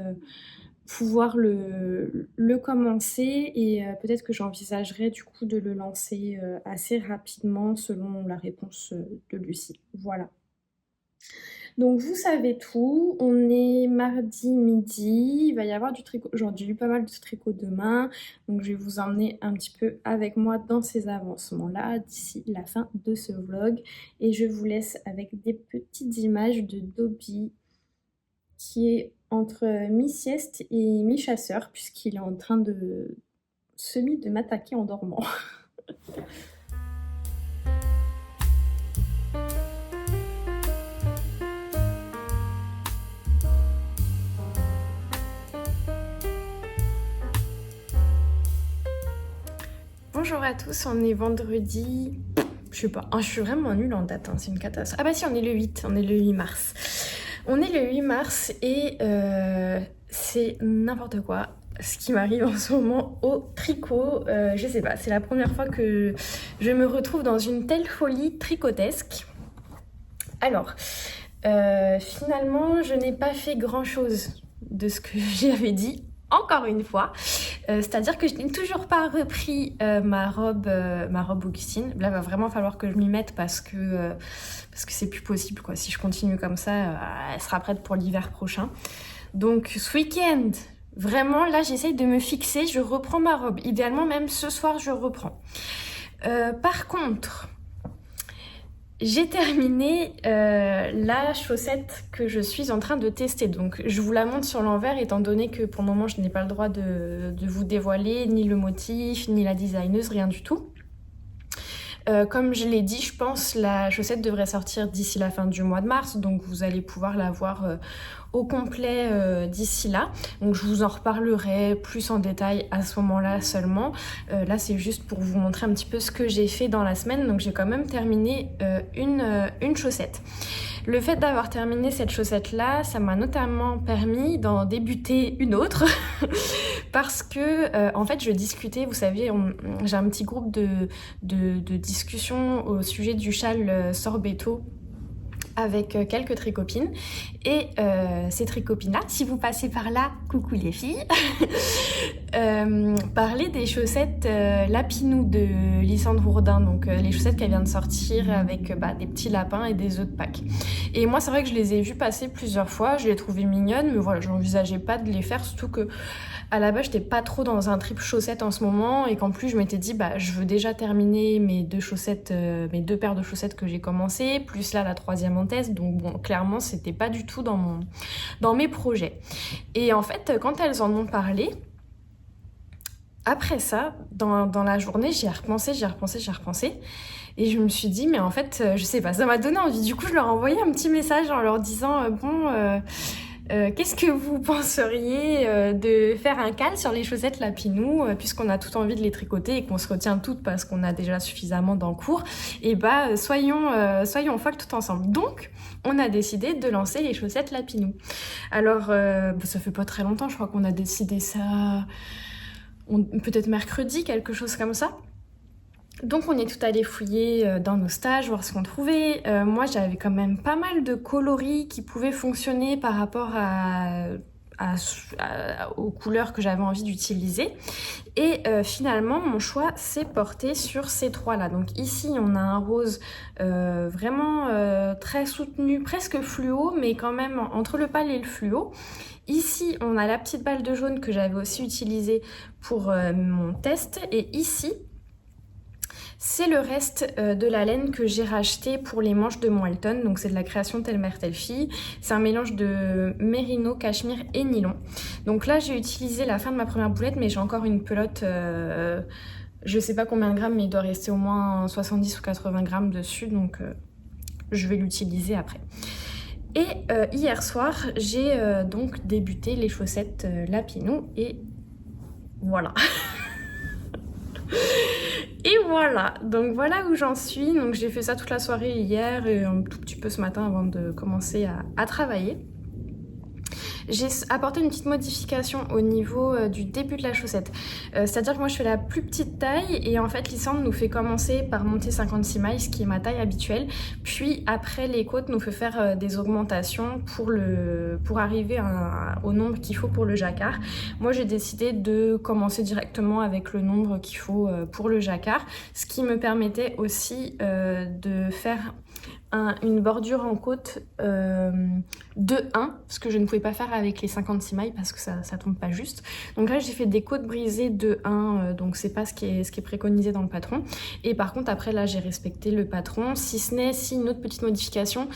pouvoir le commencer et peut-être que j'envisagerais du coup de le lancer assez rapidement selon la réponse de Lucie. Voilà. Donc vous savez tout, on est mardi midi, il va y avoir du tricot aujourd'hui, pas mal de tricot demain, donc je vais vous emmener un petit peu avec moi dans ces avancements-là d'ici la fin de ce vlog et je vous laisse avec des petites images de Dobby qui est entre mi-sieste et mi-chasseur puisqu'il est en train de m'attaquer en dormant. Bonjour à tous, on est vendredi... Je sais pas, je suis vraiment nulle en date, hein, c'est une catastrophe. Ah bah si, on est le 8 mars. On est le 8 mars et c'est n'importe quoi ce qui m'arrive en ce moment au tricot. Je sais pas, c'est la première fois que je me retrouve dans une telle folie tricotesque. Alors, finalement, je n'ai pas fait grand chose de ce que j'avais dit, encore une fois. C'est-à-dire que je n'ai toujours pas repris ma robe Augustine. Là, il va vraiment falloir que je m'y mette parce que c'est plus possible, quoi. Si je continue comme ça, elle sera prête pour l'hiver prochain. Donc ce week-end, vraiment, là, j'essaye de me fixer. Je reprends ma robe. Idéalement, même ce soir, je reprends. Par contre, J'ai terminé la chaussette que je suis en train de tester. Donc je vous la montre sur l'envers étant donné que pour le moment je n'ai pas le droit de vous dévoiler ni le motif, ni la designeuse, rien du tout. Comme je l'ai dit, je pense la chaussette devrait sortir d'ici la fin du mois de mars, donc vous allez pouvoir la voir au complet d'ici là. Donc je vous en reparlerai plus en détail à ce moment-là seulement. Là c'est juste pour vous montrer un petit peu ce que j'ai fait dans la semaine. Donc j'ai quand même terminé une chaussette. Le fait d'avoir terminé cette chaussette-là, ça m'a notamment permis d'en débuter une autre parce que en fait je discutais, vous savez, j'ai un petit groupe de discussion au sujet du châle Sorbetto avec quelques tricopines et ces tricopines-là, si vous passez par là, coucou les filles, parlaient des chaussettes Lapinou de Lysandre Hourdin, donc les chaussettes qu'elle vient de sortir avec des petits lapins et des œufs de Pâques. Et moi c'est vrai que je les ai vues passer plusieurs fois, je les trouvais mignonnes, mais voilà, j'envisageais pas de les faire, surtout que à la base, j'étais pas trop dans un trip chaussettes en ce moment et qu'en plus, je m'étais dit, je veux déjà terminer mes deux paires de chaussettes que j'ai commencé, plus là, la troisième en test. Donc bon, clairement, c'était pas du tout dans mes projets. Et en fait, quand elles en ont parlé, après ça, dans la journée, j'y ai repensé. Et je me suis dit, mais en fait, je sais pas, ça m'a donné envie. Du coup, je leur ai envoyé un petit message en leur disant, qu'est-ce que vous penseriez de faire un cal sur les chaussettes Lapinou puisqu'on a tout envie de les tricoter et qu'on se retient toutes parce qu'on a déjà suffisamment d'encours, et soyons folles tout ensemble. Donc on a décidé de lancer les chaussettes Lapinou. Alors ça fait pas très longtemps, je crois qu'on a décidé ça peut-être mercredi, quelque chose comme ça. Donc on est tout allé fouiller dans nos stages, voir ce qu'on trouvait. Moi j'avais quand même pas mal de coloris qui pouvaient fonctionner par rapport aux couleurs que j'avais envie d'utiliser. Et finalement mon choix s'est porté sur ces trois-là. Donc ici on a un rose vraiment très soutenu, presque fluo, mais quand même entre le pâle et le fluo. Ici on a la petite balle de jaune que j'avais aussi utilisée pour mon test. Et ici c'est le reste de la laine que j'ai racheté pour les manches de mon Elton. Donc c'est de la création Telle Mère Telle Fille. C'est un mélange de mérino, cachemire et nylon. Donc là j'ai utilisé la fin de ma première boulette, mais j'ai encore une pelote, je sais pas combien de grammes, mais il doit rester au moins 70 ou 80 grammes dessus. Donc je vais l'utiliser après. Et hier soir j'ai donc débuté les chaussettes Lapinou et voilà. Et voilà, donc voilà où j'en suis. Donc j'ai fait ça toute la soirée hier et un tout petit peu ce matin avant de commencer à travailler. J'ai apporté une petite modification au niveau du début de la chaussette. C'est-à-dire que moi je fais la plus petite taille et en fait Lysandre nous fait commencer par monter 56 mailles, ce qui est ma taille habituelle. Puis après les côtes nous fait faire des augmentations pour arriver au nombre qu'il faut pour le jacquard. Moi j'ai décidé de commencer directement avec le nombre qu'il faut pour le jacquard, ce qui me permettait aussi de faire une bordure en côte de 1, ce que je ne pouvais pas faire avec les 56 mailles parce que ça tombe pas juste. Donc là j'ai fait des côtes brisées de 1, donc c'est pas ce qui est préconisé dans le patron. Et par contre après là j'ai respecté le patron, si ce n'est une autre petite modification.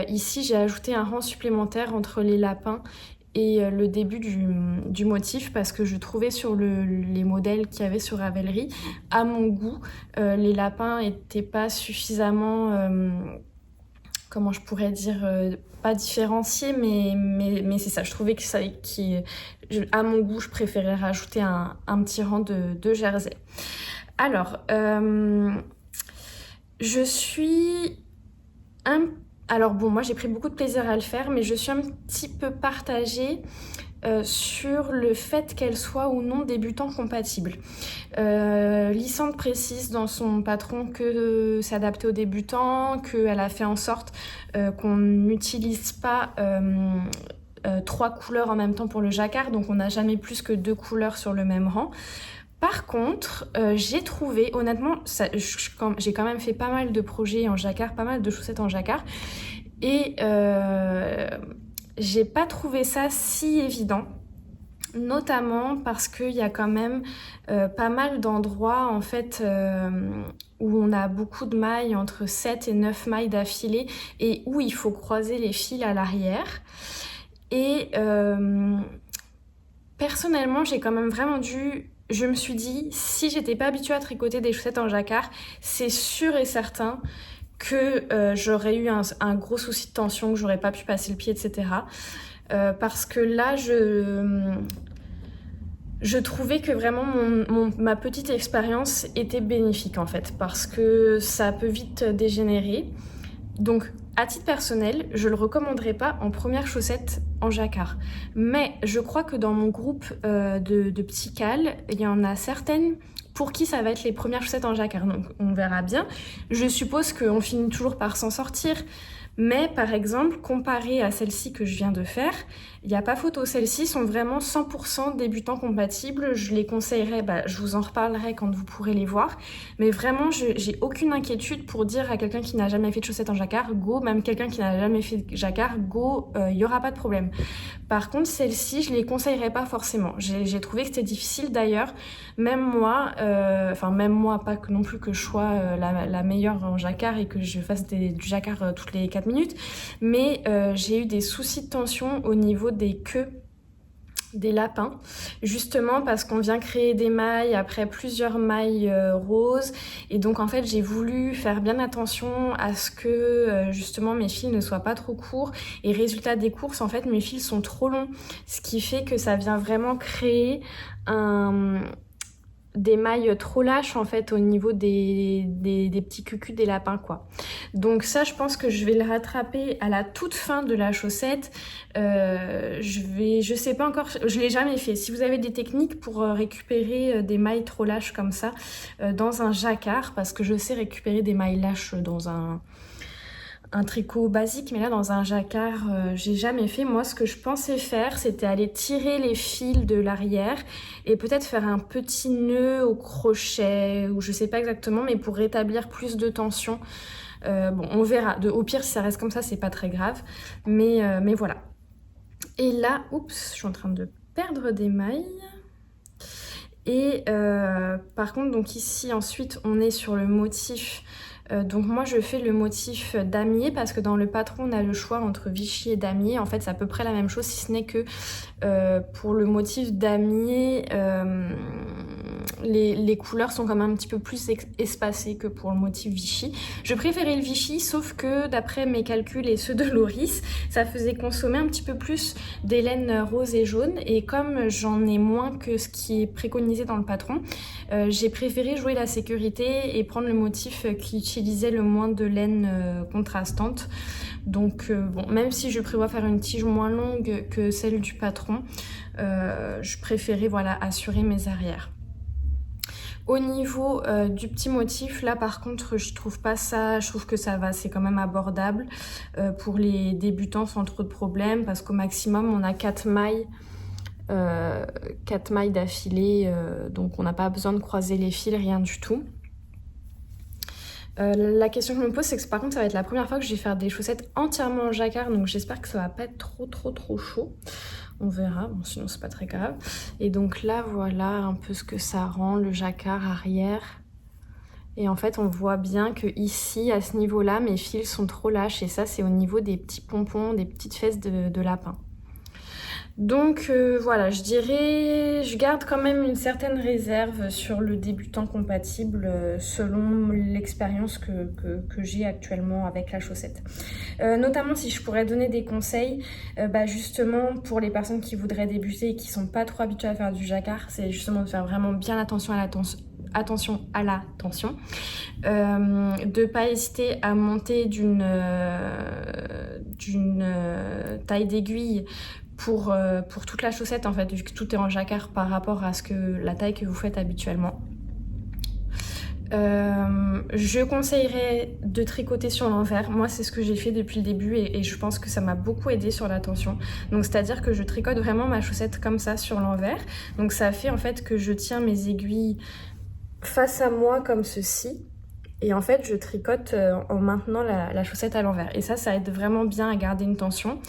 Ici j'ai ajouté un rang supplémentaire entre les lapins et le début du motif parce que je trouvais sur les modèles qu'il y avait sur Ravelry, à mon goût, les lapins étaient pas suffisamment, comment je pourrais dire, pas différenciés, mais c'est ça, je trouvais que à mon goût, je préférais rajouter un petit rang de jersey. Alors, alors bon, moi j'ai pris beaucoup de plaisir à le faire, mais je suis un petit peu partagée sur le fait qu'elle soit ou non débutant compatible. Lysandre précise dans son patron que c'est adapté aux débutants, qu'elle a fait en sorte qu'on n'utilise pas 3 couleurs en même temps pour le jacquard, donc on n'a jamais plus que 2 couleurs sur le même rang. Par contre, j'ai trouvé, honnêtement, j'ai quand même fait pas mal de projets en jacquard, pas mal de chaussettes en jacquard, et j'ai pas trouvé ça si évident Notamment parce qu'il y a quand même pas mal d'endroits en fait où on a beaucoup de mailles, entre 7 et 9 mailles d'affilée, et où il faut croiser les fils à l'arrière. Et personnellement, j'ai quand même vraiment je me suis dit, si j'étais pas habituée à tricoter des chaussettes en jacquard, c'est sûr et certain que j'aurais eu un gros souci de tension, que j'aurais pas pu passer le pied, etc. Parce que là, je trouvais que vraiment ma petite expérience était bénéfique en fait, parce que ça peut vite dégénérer. Donc, à titre personnel, je le recommanderais pas en première chaussette en jacquard. Mais je crois que dans mon groupe de petits cals, il y en a certaines pour qui ça va être les premières chaussettes en jacquard. Donc, on verra bien. Je suppose qu'on finit toujours par s'en sortir. Mais par exemple, comparé à celle-ci que je viens de faire, il n'y a pas photo. Celles-ci sont vraiment 100% débutants compatibles. Je les conseillerais, je vous en reparlerai quand vous pourrez les voir. Mais vraiment, j'ai aucune inquiétude pour dire à quelqu'un qui n'a jamais fait de chaussettes en jacquard, go, même quelqu'un qui n'a jamais fait de jacquard, go, il n'y aura pas de problème. Par contre, celles-ci, je ne les conseillerais pas forcément. J'ai trouvé que c'était difficile d'ailleurs. Même moi, pas que non plus que je sois la meilleure en jacquard et que je fasse du jacquard toutes les 4 minutes, mais j'ai eu des soucis de tension au niveau des queues des lapins, justement parce qu'on vient créer des mailles après plusieurs mailles roses, et donc en fait j'ai voulu faire bien attention à ce que justement mes fils ne soient pas trop courts, et résultat des courses en fait mes fils sont trop longs, ce qui fait que ça vient vraiment créer des mailles trop lâches en fait au niveau des petits cucus des lapins quoi. Donc ça je pense que je vais le rattraper à la toute fin de la chaussette. Je sais pas encore, je l'ai jamais fait. Si vous avez des techniques pour récupérer des mailles trop lâches comme ça dans un jacquard, parce que je sais récupérer des mailles lâches dans un tricot basique, mais là dans un jacquard j'ai jamais fait. Moi ce que je pensais faire, c'était aller tirer les fils de l'arrière et peut-être faire un petit nœud au crochet, ou je sais pas exactement, mais pour rétablir plus de tension. Bon, on verra, au pire si ça reste comme ça c'est pas très grave, mais voilà. Et là, oups, je suis en train de perdre des mailles. Et par contre, donc ici ensuite on est sur le motif. Donc moi je fais le motif damier, parce que dans le patron on a le choix entre Vichy et damier. En fait c'est à peu près la même chose, si ce n'est que pour le motif damier les couleurs sont quand même un petit peu plus espacées que pour le motif Vichy. Je préférais le Vichy, sauf que d'après mes calculs et ceux de Loris, ça faisait consommer un petit peu plus des laines roses et jaunes, et comme j'en ai moins que ce qui est préconisé dans le patron, j'ai préféré jouer la sécurité et prendre le motif qui utilisait le moins de laine contrastante. Donc bon, même si je prévois faire une tige moins longue que celle du patron, je préférais voilà assurer mes arrières. Au niveau du petit motif, là par contre je trouve pas ça, je trouve que ça va, c'est quand même abordable pour les débutants sans trop de problèmes, parce qu'au maximum on a 4 mailles. 4 mailles d'affilée, donc on n'a pas besoin de croiser les fils, rien du tout. La question que je me pose, c'est que par contre ça va être la première fois que je vais faire des chaussettes entièrement en jacquard, donc j'espère que ça va pas être trop chaud. On verra, bon, sinon c'est pas très grave. Et donc là voilà un peu ce que ça rend, le jacquard arrière. Et en fait on voit bien que ici à ce niveau là mes fils sont trop lâches, et ça c'est au niveau des petits pompons, des petites fesses de lapin. Donc voilà, je dirais, je garde quand même une certaine réserve sur le débutant compatible selon l'expérience que j'ai actuellement avec la chaussette. Notamment si je pourrais donner des conseils, justement pour les personnes qui voudraient débuter et qui sont pas trop habituées à faire du jacquard, c'est justement de faire vraiment bien attention à la tension. De pas hésiter à monter d'une taille d'aiguille pour toute la chaussette en fait, vu que tout est en jacquard par rapport à la taille que vous faites habituellement. Je conseillerais de tricoter sur l'envers. Moi c'est ce que j'ai fait depuis le début, et je pense que ça m'a beaucoup aidé sur la tension. Donc c'est à dire que je tricote vraiment ma chaussette comme ça sur l'envers. Donc ça fait en fait que je tiens mes aiguilles face à moi comme ceci, Et en fait, je tricote en maintenant la chaussette à l'envers. Et ça aide vraiment bien à garder une tension.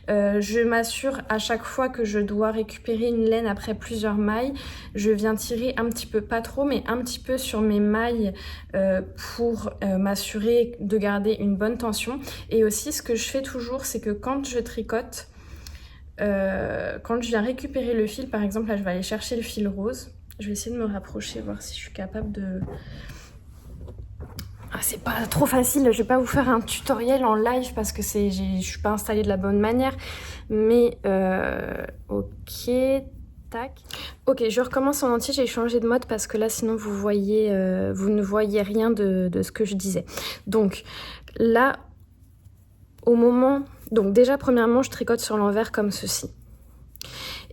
Je m'assure à chaque fois que je dois récupérer une laine après plusieurs mailles, je viens tirer un petit peu, pas trop, mais un petit peu sur mes mailles pour m'assurer de garder une bonne tension. Et aussi, ce que je fais toujours, c'est que quand je tricote, quand je viens récupérer le fil, par exemple, là, je vais aller chercher le fil rose. Je vais essayer de me rapprocher, voir si je suis capable de... Ah, c'est pas trop facile, je vais pas vous faire un tutoriel en live parce que je suis pas installée de la bonne manière. Mais ok, tac. Ok, je recommence en entier, j'ai changé de mode parce que là sinon vous ne voyez rien de ce que je disais. Donc là, au moment... Donc déjà premièrement, je tricote sur l'envers comme ceci.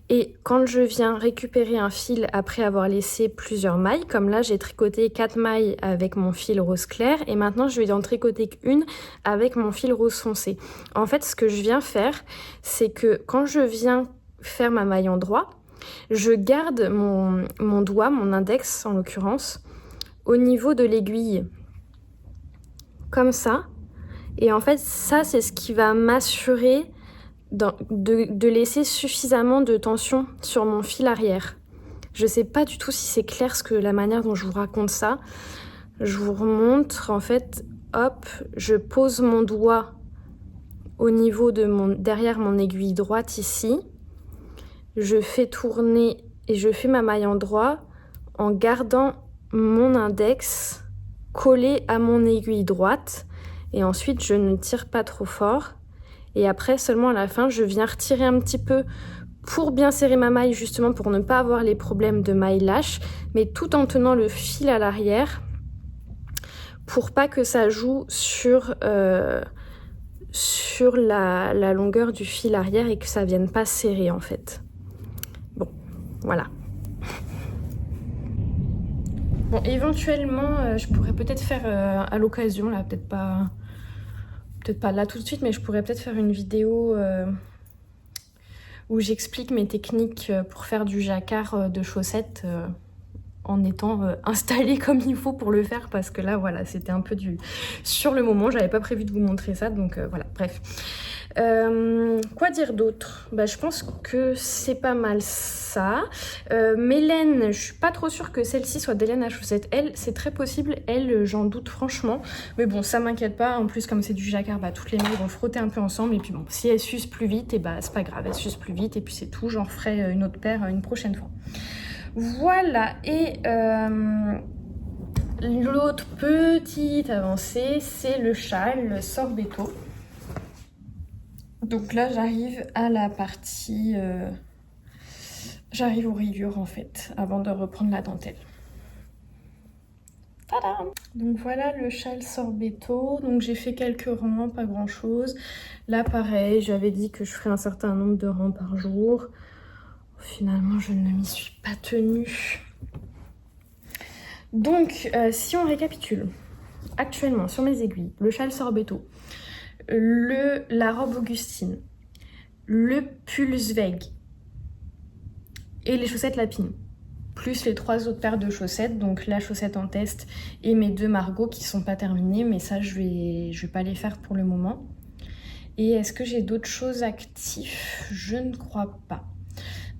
Et quand je viens récupérer un fil après avoir laissé plusieurs mailles, comme là j'ai tricoté 4 mailles avec mon fil rose clair et maintenant je vais en tricoter qu'une avec mon fil rose foncé. En fait, ce que je viens faire, c'est que quand je viens faire ma maille endroit, je garde mon doigt, mon index en l'occurrence, au niveau de l'aiguille, comme ça. Et en fait, ça c'est ce qui va m'assurer de laisser suffisamment de tension sur mon fil arrière. Je sais pas du tout si c'est clair la manière dont je vous raconte ça. Je vous remontre, en fait, hop, je pose mon doigt au niveau de derrière mon aiguille droite ici. Je fais tourner et je fais ma maille endroit en gardant mon index collé à mon aiguille droite. Et ensuite, je ne tire pas trop fort. Et après, seulement à la fin, je viens retirer un petit peu pour bien serrer ma maille, justement pour ne pas avoir les problèmes de maille lâche, mais tout en tenant le fil à l'arrière pour pas que ça joue sur la longueur du fil arrière et que ça vienne pas serrer en fait. Bon, voilà. Bon, éventuellement, je pourrais peut-être faire à l'occasion, là, peut-être pas là tout de suite, mais je pourrais peut-être faire une vidéo où j'explique mes techniques pour faire du jacquard de chaussettes en étant installée comme il faut pour le faire, parce que là voilà, c'était un peu sur le moment, j'avais pas prévu de vous montrer ça, donc voilà, bref. Quoi dire d'autre? Bah, je pense que c'est pas mal ça. Mes laines, je suis pas trop sûre que celle-ci soit des laines à chaussettes. Elle, c'est très possible, elle, j'en doute franchement. Mais bon, ça m'inquiète pas. En plus, comme c'est du jacquard, bah, toutes les mailles vont frotter un peu ensemble. Et puis bon, si elles s'usent plus vite, et bah, c'est pas grave, elles s'usent plus vite. Et puis c'est tout, j'en ferai une autre paire une prochaine fois. Voilà, et l'autre petite avancée, c'est le châle, le sorbetto. Donc là, j'arrive à la partie... j'arrive aux rayures, en fait, avant de reprendre la dentelle. Tadam! Donc voilà le châle sorbetto. Donc j'ai fait quelques rangs, pas grand-chose. Là, pareil, j'avais dit que je ferais un certain nombre de rangs par jour. Finalement, je ne m'y suis pas tenue. Donc, si on récapitule, actuellement, sur mes aiguilles, le châle sorbetto, la robe Augustine, le pull Zweig et les chaussettes Lapine, plus les 3 autres paires de chaussettes, donc la chaussette en test et mes 2 Margot qui sont pas terminées, mais ça je vais pas les faire pour le moment. Et est-ce que j'ai d'autres choses actives? Je ne crois pas.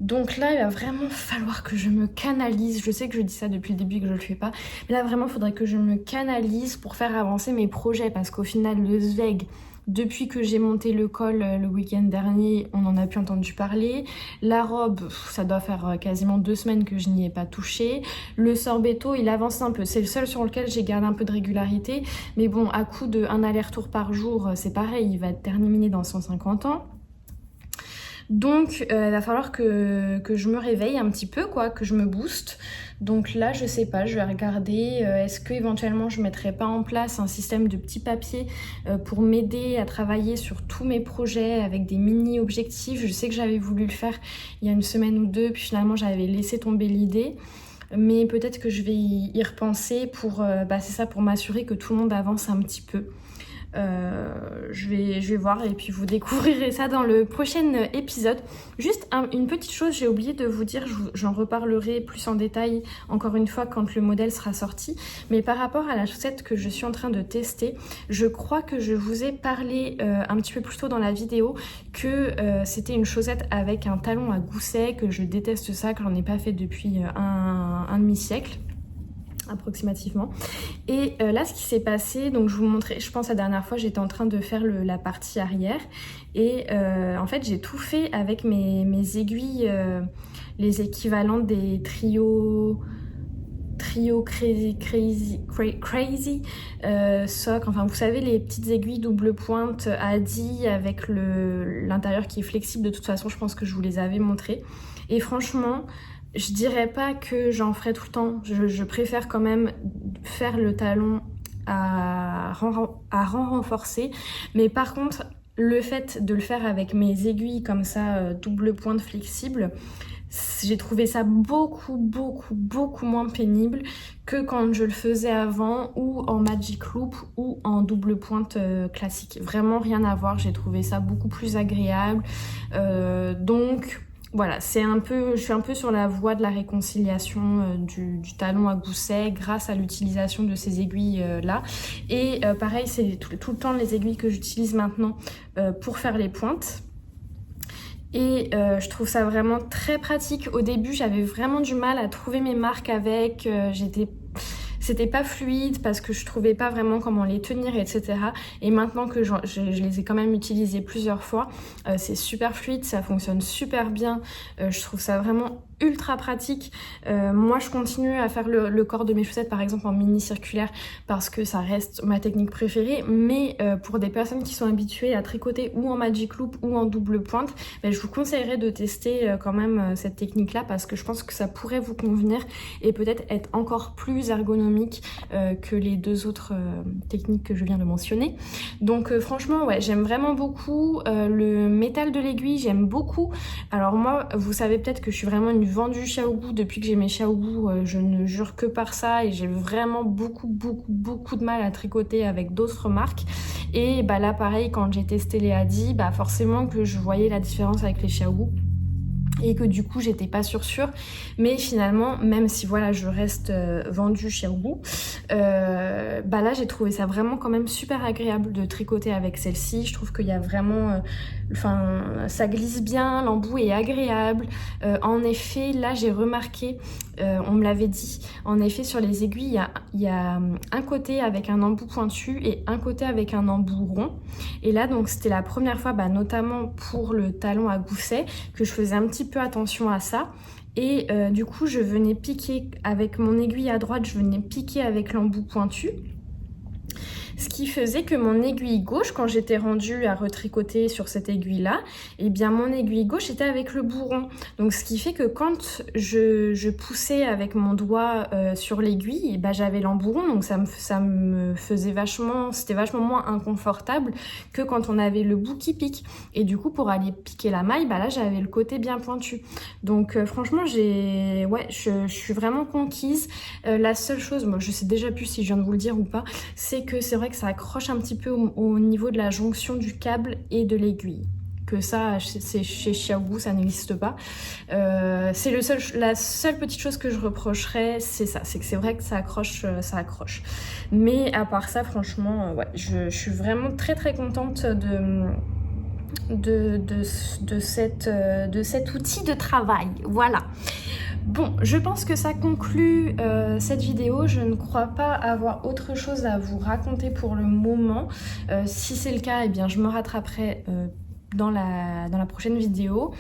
Donc là, il va vraiment falloir que je me canalise. Je sais que je dis ça depuis le début et que je le fais pas. Mais là, vraiment, il faudrait que je me canalise pour faire avancer mes projets. Parce qu'au final, le Zweig, depuis que j'ai monté le col le week-end dernier, on n'en a plus entendu parler. La robe, ça doit faire quasiment 2 semaines que je n'y ai pas touché. Le sorbetto, il avance un peu. C'est le seul sur lequel j'ai gardé un peu de régularité. Mais bon, à coup d'un aller-retour par jour, c'est pareil, il va être terminé dans 150 ans. Donc il va falloir que je me réveille un petit peu, quoi, que je me booste. Donc là, je sais pas, je vais regarder, est-ce que éventuellement je mettrai pas en place un système de petits papiers pour m'aider à travailler sur tous mes projets avec des mini-objectifs. Je sais que j'avais voulu le faire il y a une semaine ou 2, puis finalement j'avais laissé tomber l'idée. Mais peut-être que je vais y repenser pour, c'est ça, pour m'assurer que tout le monde avance un petit peu. Je vais voir et puis vous découvrirez ça dans le prochain épisode. Juste une petite chose, j'ai oublié de vous dire, j'en reparlerai plus en détail encore une fois quand le modèle sera sorti. Mais par rapport à la chaussette que je suis en train de tester, je crois que je vous ai parlé un petit peu plus tôt dans la vidéo que c'était une chaussette avec un talon à gousset, que je déteste ça, que j'en ai pas fait depuis un demi-siècle approximativement. Et là ce qui s'est passé, donc je vous montrais, je pense la dernière fois j'étais en train de faire la partie arrière et en fait j'ai tout fait avec mes aiguilles, les équivalents des trio crazy sock, enfin vous savez les petites aiguilles double pointe Adi avec l'intérieur qui est flexible. De toute façon je pense que je vous les avais montrées et franchement je dirais pas que j'en ferai tout le temps, je préfère quand même faire le talon à rang renforcé, mais par contre le fait de le faire avec mes aiguilles comme ça double pointe flexible, j'ai trouvé ça beaucoup moins pénible que quand je le faisais avant ou en magic loop ou en double pointe classique. Vraiment rien à voir, j'ai trouvé ça beaucoup plus agréable. Donc voilà, je suis un peu sur la voie de la réconciliation du talon à gousset grâce à l'utilisation de ces aiguilles là. Et pareil, c'est tout le temps les aiguilles que j'utilise maintenant pour faire les pointes. Et je trouve ça vraiment très pratique. Au début, j'avais vraiment du mal à trouver mes marques avec. C'était pas fluide parce que je trouvais pas vraiment comment les tenir, etc. Et maintenant que je les ai quand même utilisées plusieurs fois, c'est super fluide, ça fonctionne super bien. Je trouve ça vraiment ultra pratique. Moi je continue à faire le corps de mes chaussettes par exemple en mini circulaire parce que ça reste ma technique préférée, mais pour des personnes qui sont habituées à tricoter ou en magic loop ou en double pointe, je vous conseillerais de tester quand même cette technique là parce que je pense que ça pourrait vous convenir et peut-être être encore plus ergonomique que les deux autres techniques que je viens de mentionner. Donc franchement ouais, j'aime vraiment beaucoup le métal de l'aiguille, j'aime beaucoup. Alors moi vous savez peut-être que je suis vraiment une vendue Xiaobu. Depuis que j'ai mes Xiaobu, je ne jure que par ça et j'ai vraiment beaucoup de mal à tricoter avec d'autres marques. Et bah là pareil, quand j'ai testé les Adi, bah forcément que je voyais la différence avec les Xiaobu et que du coup j'étais pas sûre, mais finalement même si voilà je reste vendue Xiaobu, bah là j'ai trouvé ça vraiment quand même super agréable de tricoter avec celle-ci. Je trouve qu'il y a vraiment enfin ça glisse bien, l'embout est agréable. En effet là j'ai remarqué, on me l'avait dit, en effet sur les aiguilles il y a un côté avec un embout pointu et un côté avec un embout rond. Et là donc c'était la première fois, notamment pour le talon à gousset, que je faisais un petit peu attention à ça. Et du coup je venais piquer avec mon aiguille à droite, je venais piquer avec l'embout pointu. Ce qui faisait que mon aiguille gauche, quand j'étais rendue à retricoter sur cette aiguille-là, eh bien mon aiguille gauche était avec le bourron. Donc ce qui fait que quand je poussais avec mon doigt sur l'aiguille, j'avais l'embouron, donc ça me faisait c'était vachement moins inconfortable que quand on avait le bout qui pique. Et du coup pour aller piquer la maille, là j'avais le côté bien pointu. Donc franchement je suis vraiment conquise. La seule chose, moi je sais déjà plus si je viens de vous le dire ou pas, c'est que c'est vrai que ça accroche un petit peu au niveau de la jonction du câble et de l'aiguille. Que ça, chez Xiaobu, ça n'existe pas. C'est la seule petite chose que je reprocherais, c'est ça. C'est que c'est vrai que ça accroche. Mais à part ça, franchement, ouais, je suis vraiment très contente de cet outil de travail. Voilà. Bon, je pense que ça conclut cette vidéo. Je ne crois pas avoir autre chose à vous raconter pour le moment. Si c'est le cas, eh bien, je me rattraperai dans la prochaine vidéo.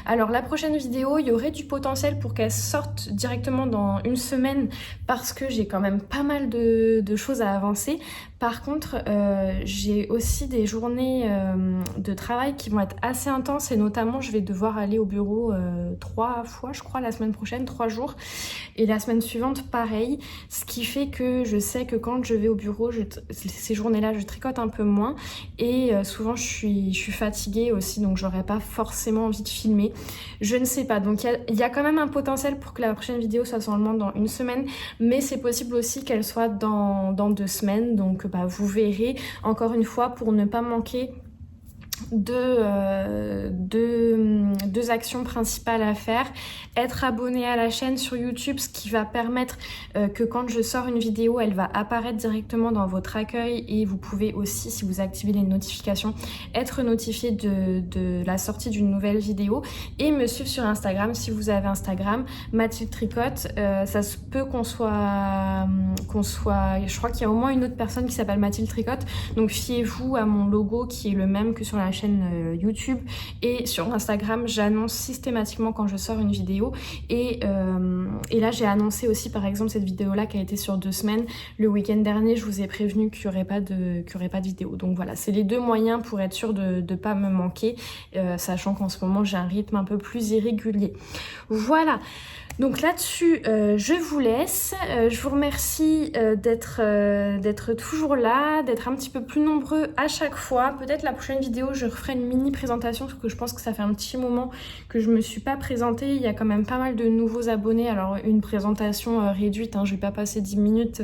Alors la prochaine vidéo, il y aurait du potentiel pour qu'elle sorte directement dans une semaine parce que j'ai quand même pas mal de choses à avancer. Par contre, j'ai aussi des journées de travail qui vont être assez intenses et notamment je vais devoir aller au bureau 3 fois, je crois, la semaine prochaine, 3 jours. Et la semaine suivante, pareil. Ce qui fait que je sais que quand je vais au bureau, ces journées-là, je tricote un peu moins et souvent je suis fatiguée fatiguée aussi, donc j'aurais pas forcément envie de filmer. Je ne sais pas, donc il y a quand même un potentiel pour que la prochaine vidéo soit seulement dans une semaine, mais c'est possible aussi qu'elle soit dans 2 semaines, donc vous verrez. Encore une fois, pour ne pas manquer deux actions principales à faire: être abonné à la chaîne sur YouTube, ce qui va permettre que quand je sors une vidéo, elle va apparaître directement dans votre accueil, et vous pouvez aussi, si vous activez les notifications, être notifié de la sortie d'une nouvelle vidéo, et me suivre sur Instagram si vous avez Instagram, Mathilde Tricotte. Ça se peut qu'on soit, je crois qu'il y a au moins une autre personne qui s'appelle Mathilde Tricotte, donc fiez-vous à mon logo qui est le même que sur la chaîne YouTube, et sur Instagram j'annonce systématiquement quand je sors une vidéo, et là j'ai annoncé aussi par exemple cette vidéo là qui a été sur 2 semaines. Le week-end dernier je vous ai prévenu qu'il n'y aurait pas de vidéo, donc voilà, c'est les 2 moyens pour être sûr de ne pas me manquer, sachant qu'en ce moment j'ai un rythme un peu plus irrégulier. Voilà, donc là-dessus je vous laisse. Je vous remercie d'être toujours là, d'être un petit peu plus nombreux à chaque fois. Peut-être la prochaine vidéo je referai une mini présentation, parce que je pense que ça fait un petit moment que je me suis pas présentée. Il y a quand même pas mal de nouveaux abonnés, alors une présentation réduite, hein, je vais pas passer 10 minutes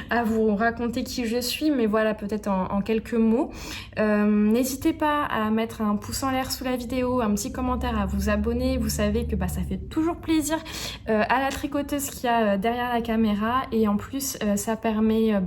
à vous raconter qui je suis, mais voilà, peut-être en quelques mots. N'hésitez pas à mettre un pouce en l'air sous la vidéo, un petit commentaire, à vous abonner. Vous savez que ça fait toujours plaisir à la tricoteuse qu'il y a derrière la caméra, et en plus ça permet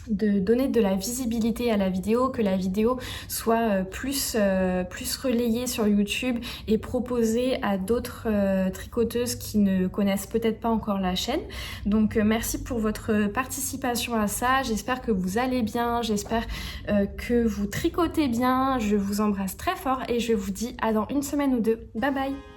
de donner de la visibilité à la vidéo, que la vidéo soit plus relayée sur YouTube et proposée à d'autres tricoteuses qui ne connaissent peut-être pas encore la chaîne. Donc merci pour votre participation à ça, j'espère que vous allez bien, j'espère que vous tricotez bien, je vous embrasse très fort et je vous dis à dans une semaine ou 2. Bye bye.